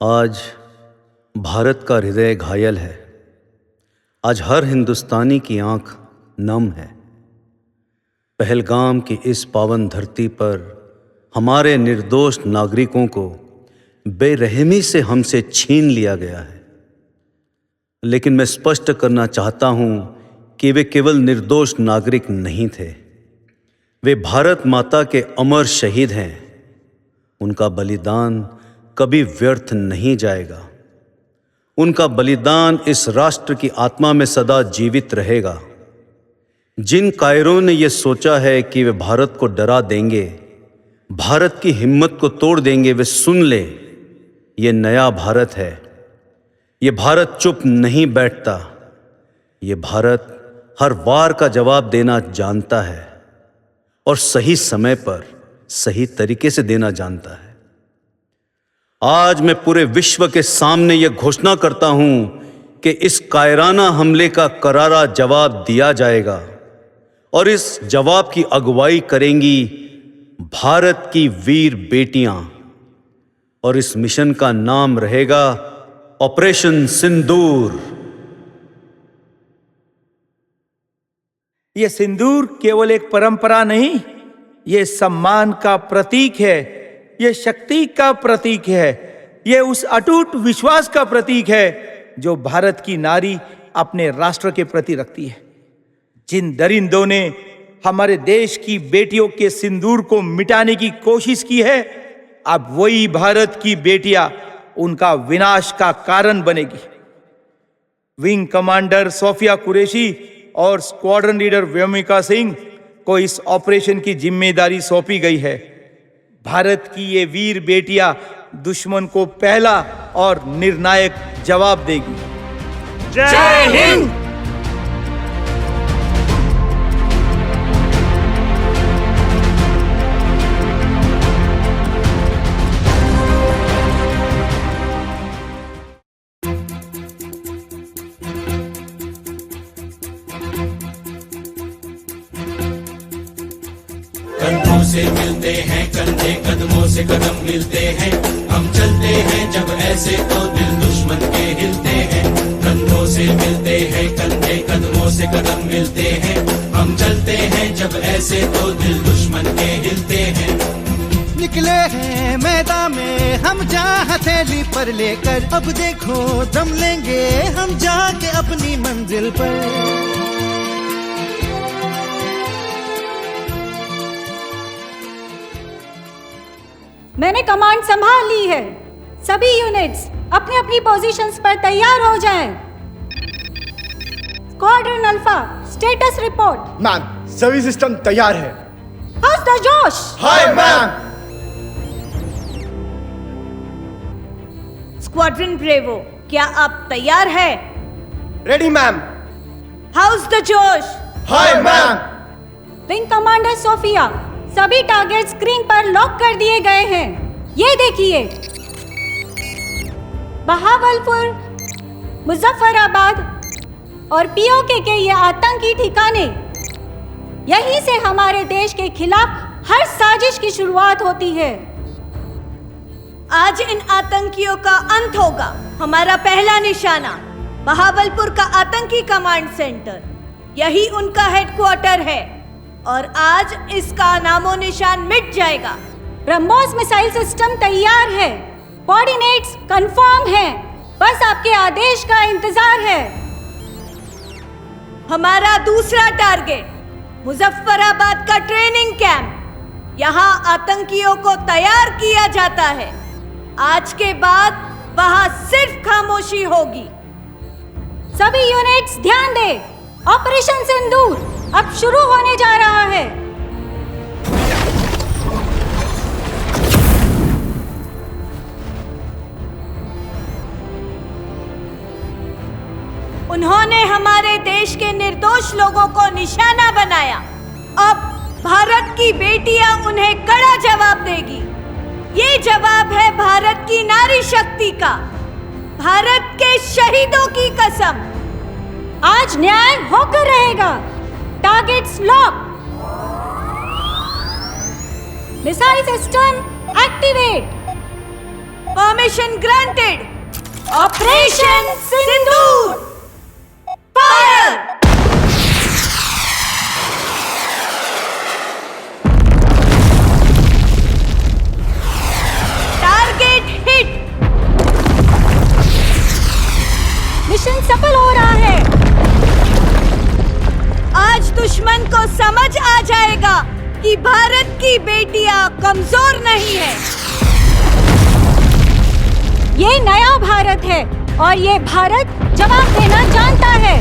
आज भारत का हृदय घायल है, आज हर हिंदुस्तानी की आंख नम है। पहलगाम की इस पावन धरती पर हमारे निर्दोष नागरिकों को बेरहमी से हमसे छीन लिया गया है, लेकिन मैं स्पष्ट करना चाहता हूं कि वे केवल निर्दोष नागरिक नहीं थे, वे भारत माता के अमर शहीद हैं। उनका बलिदान कभी व्यर्थ नहीं जाएगा, उनका बलिदान इस राष्ट्र की आत्मा में सदा जीवित रहेगा। जिन कायरों ने यह सोचा है कि वे भारत को डरा देंगे, भारत की हिम्मत को तोड़ देंगे, वे सुन ले, ये नया भारत है। ये भारत चुप नहीं बैठता, ये भारत हर वार का जवाब देना जानता है और सही समय पर सही तरीके से देना जानता है। आज मैं पूरे विश्व के सामने यह घोषणा करता हूं कि इस कायराना हमले का करारा जवाब दिया जाएगा और इस जवाब की अगुवाई करेंगी भारत की वीर बेटियां, और इस मिशन का नाम रहेगा ऑपरेशन सिंदूर। ये सिंदूर केवल एक परंपरा नहीं, ये सम्मान का प्रतीक है, ये शक्ति का प्रतीक है, ये उस अटूट विश्वास का प्रतीक है जो भारत की नारी अपने राष्ट्र के प्रति रखती है। जिन दरिंदों ने हमारे देश की बेटियों के सिंदूर को मिटाने की कोशिश की है, अब वही भारत की बेटियां उनका विनाश का कारण बनेगी। विंग कमांडर सोफिया कुरैशी और स्क्वाड्रन लीडर व्योमिका सिंह को इस ऑपरेशन की जिम्मेदारी सौंपी गई है। भारत की ये वीर बेटियां दुश्मन को पहला और निर्णायक जवाब देगी। जय हिंद। कंधों से मिलते हैं कंधे, कदमों से कदम मिलते हैं, हम चलते हैं जब ऐसे तो दिल दुश्मन के हिलते हैं। कंधों से मिलते हैं कंधे, कदमों से कदम मिलते हैं, हम चलते हैं जब ऐसे तो दिल दुश्मन के हिलते हैं। निकले हैं मैदान में हम जहाँ हथेली पर लेकर, अब देखो दम लेंगे हम जाके अपनी मंजिल पर। मैंने कमांड संभाल ली है। सभी यूनिट्स अपनी अपनी पोजीशंस पर तैयार हो जाएं। Squadron alpha status report. Ma'am, सभी सिस्टम तैयार है। House the josh. Hi ma'am. Squadron bravo, क्या आप तैयार हैं? Ready ma'am. How's the josh? Hi ma'am. Wing commander Sofia, सभी टारगेट स्क्रीन पर लॉक कर दिए गए हैं। ये देखिए, बहावलपुर, मुजफ्फराबाद और पीओके के ये आतंकी ठिकाने, यहीं से हमारे देश के खिलाफ हर साजिश की शुरुआत होती है। आज इन आतंकियों का अंत होगा। हमारा पहला निशाना बहावलपुर का आतंकी कमांड सेंटर, यही उनका हेडक्वार्टर है और आज इसका नामो निशान मिट जाएगा। ब्रह्मोस मिसाइल सिस्टम तैयार है, कोऑर्डिनेट्स कंफर्म हैं, बस आपके आदेश का इंतजार है। हमारा दूसरा टारगेट मुजफ्फराबाद का ट्रेनिंग कैंप, यहाँ आतंकियों को तैयार किया जाता है। आज के बाद वहाँ सिर्फ खामोशी होगी। सभी यूनिट्स ध्यान दें, ऑपरेशन सिंदूर अब शुरू होने जा रहा है। उन्होंने हमारे देश के निर्दोष लोगों को निशाना बनाया। अब भारत की बेटियां उन्हें कड़ा जवाब देगी। ये जवाब है भारत की नारी शक्ति का, भारत के शहीदों की कसम। आज न्याय होकर रहेगा। Targets lock, missile system activate, permission granted. Operation Sindoor, fire. Target hit. Mission सफल हो रहा है। आज दुश्मन को समझ आ जाएगा कि भारत की बेटियां कमजोर नहीं है। ये नया भारत है और ये भारत जवाब देना जानता है।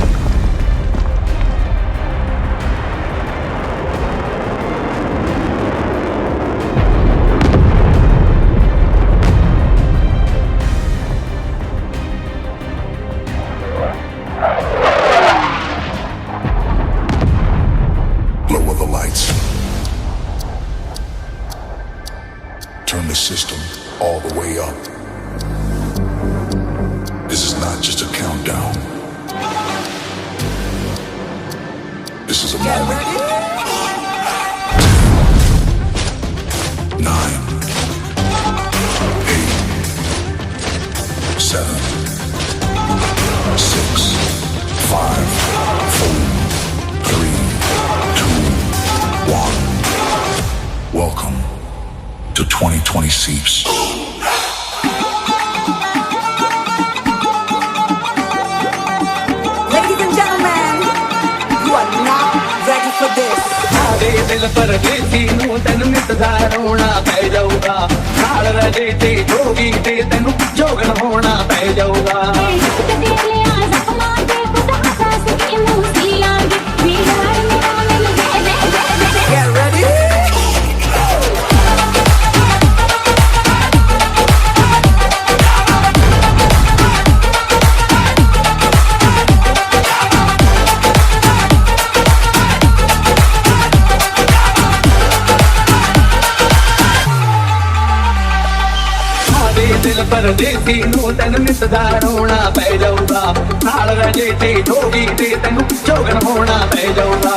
Lower the lights. Turn the system all the way up. This is not just a countdown. This is a moment. 9, 8, 7, 6, 5, 4, 3, 2, 1. Welcome to 2020 Seeps. दिल पर देसी नू तेन मिटदा रोना पै जाऊगा, नाल रजे ते जोगी ते तेनू जोगन होना पै जाऊगा। दिल पर देसी नू तेन मिटदा रोना पै जाऊगा, नाल रजे ते जोगी ते तेनू जोगन होना पै जाऊगा।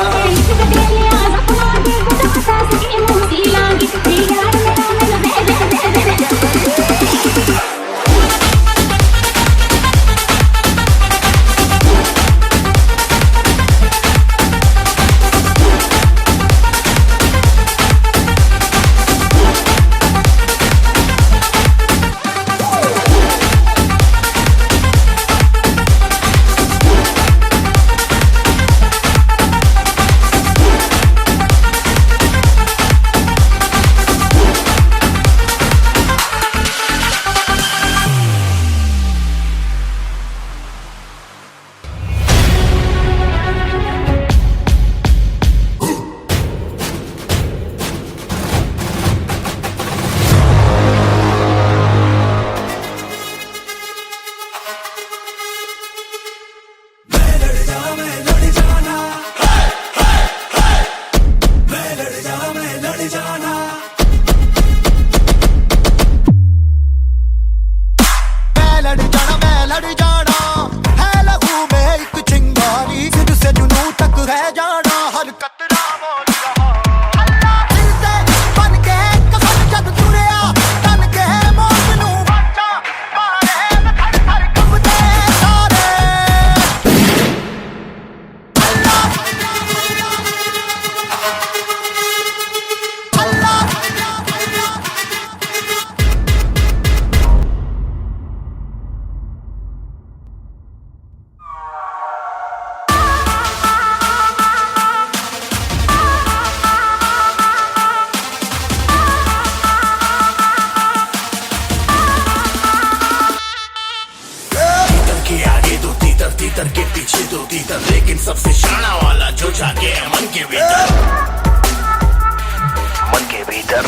जाके मन के भीतर, मन के भीतर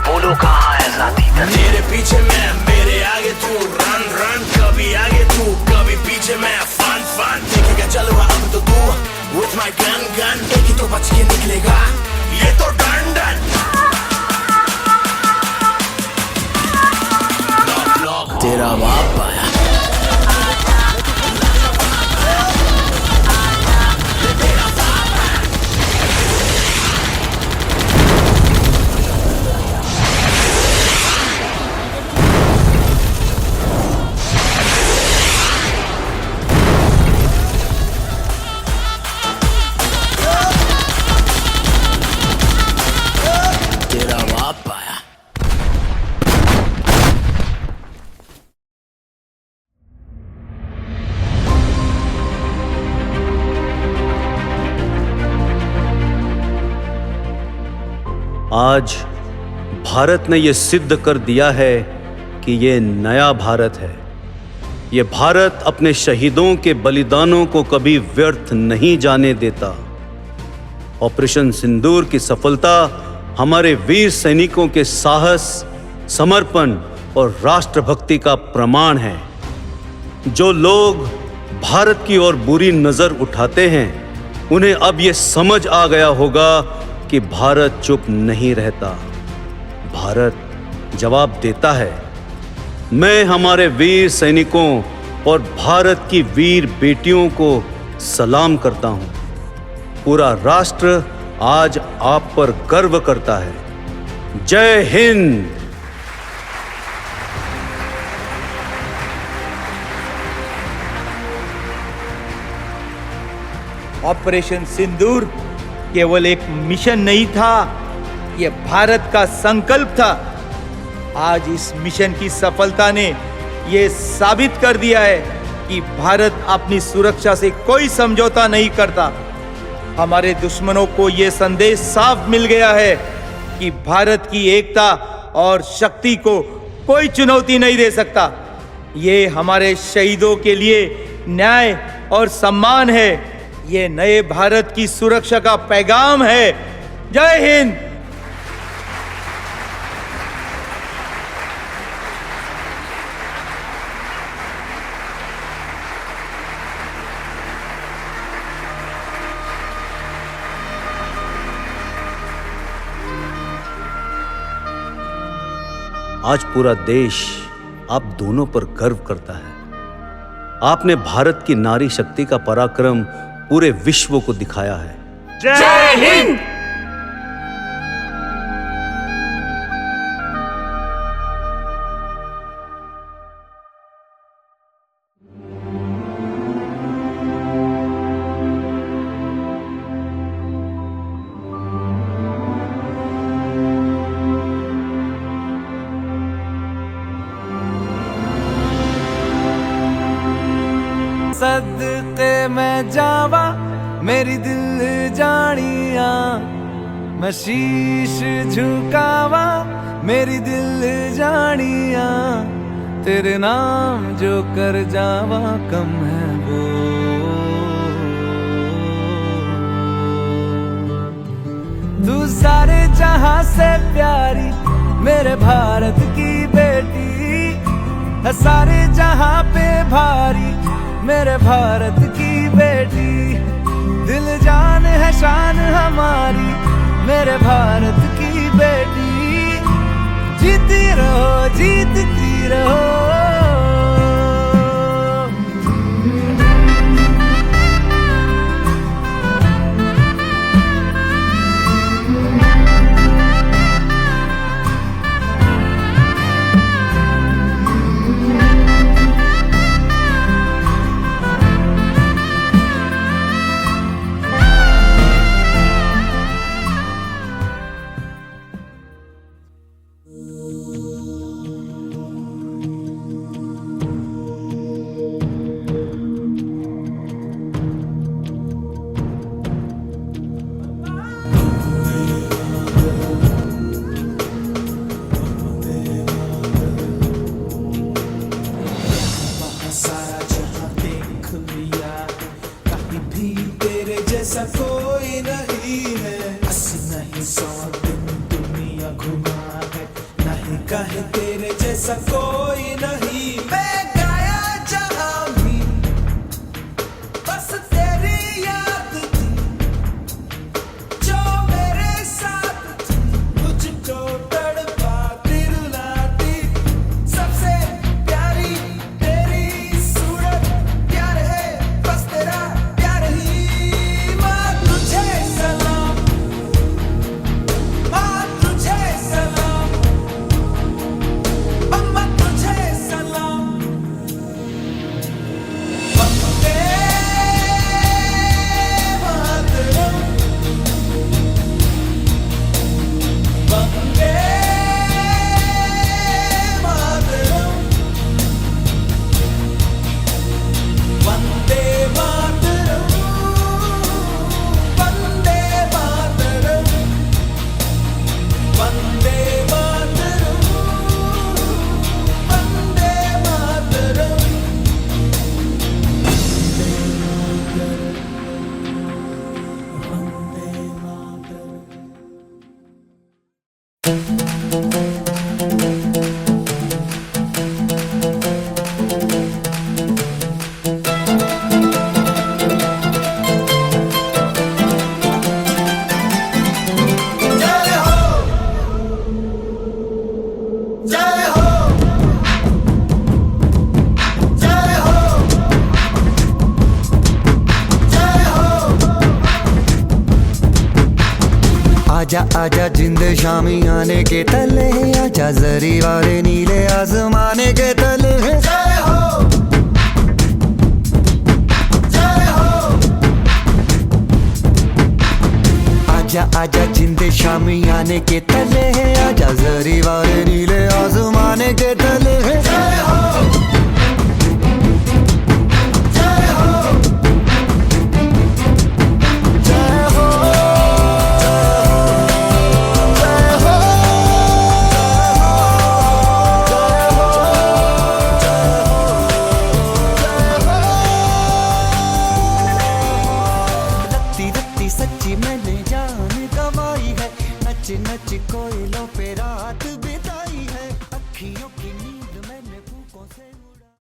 बोलो कहाँ है साथी दर। तेरे पीछे मैं, मेरे आगे तू, रन रन, कभी आगे तू कभी पीछे मैं, फन फन देखेगा चलो अब तो तू, with my gun gun एक ही तो बच के निकलेगा, ये तो डन डन। तेरा बाप आया, तेरा बाप आया। आज भारत ने यह सिद्ध कर दिया है कि ये नया भारत है। ये भारत अपने शहीदों के बलिदानों को कभी व्यर्थ नहीं जाने देता। ऑपरेशन सिंदूर की सफलता हमारे वीर सैनिकों के साहस, समर्पण और राष्ट्रभक्ति का प्रमाण है। जो लोग भारत की ओर बुरी नजर उठाते हैं, उन्हें अब यह समझ आ गया होगा कि भारत चुप नहीं रहता, भारत जवाब देता है। मैं हमारे वीर सैनिकों और भारत की वीर बेटियों को सलाम करता हूं। पूरा राष्ट्र आज आप पर गर्व करता है। जय हिंद। ऑपरेशन सिंदूर केवल एक मिशन नहीं था, यह भारत का संकल्प था। आज इस मिशन की सफलता ने यह साबित कर दिया है कि भारत अपनी सुरक्षा से कोई समझौता नहीं करता। हमारे दुश्मनों को यह संदेश साफ मिल गया है कि भारत की एकता और शक्ति को कोई चुनौती नहीं दे सकता। ये हमारे शहीदों के लिए न्याय और सम्मान है। ये नए भारत की सुरक्षा का पैगाम है। जय हिंद। आज पूरा देश आप दोनों पर गर्व करता है। आपने भारत की नारी शक्ति का पराक्रम पूरे विश्व को दिखाया है। जय हिंद। सदके मैं जावा मेरी दिल जानिया, मैं शीश झुकावा मेरी दिल जानिया, तेरे नाम जो कर जावा कम है वो। तू सारे जहां से प्यारी मेरे भारत की बेटी है, सारे जहां पे भारी मेरे भारत की बेटी। दिल जान है शान हमारी मेरे भारत की बेटी। जीती रहो जीतती रहो। है, नहीं कहे तेरे जैसा कोई नहीं। मैं गाया जहां भी बस तेरी याद थी, जो मेरे साथ थी, मुझको तड़पाती रुलाती। सबसे प्यारी तेरी सूरत, प्यार है बस तेरा प्यार ही। माँ तुझे सलाम, माँ तुझे सलाम, अम्मा तुझे सलाम। वंदे मातरम, वंदे मातरम, वंदे मातरम, वंदे मातरम, वंदे मातरम, वंदे मातरम। जय हो, जय हो, जय हो, जय हो। आजा आजा जिंद शामी आने के तले, आजा जरी वाले नीले आसमाने के तले। जय हो, जय हो, आजा आजा जिंद शामी आने के तले, आजा जरी वाले नीले आसमाने के तले। जय हो, जय हो, जय हो, जय हो, रत्ती रत्ती सच्ची मैंने जान गवाई है, नच नच कोयलों पे रात बिताई है, अखियों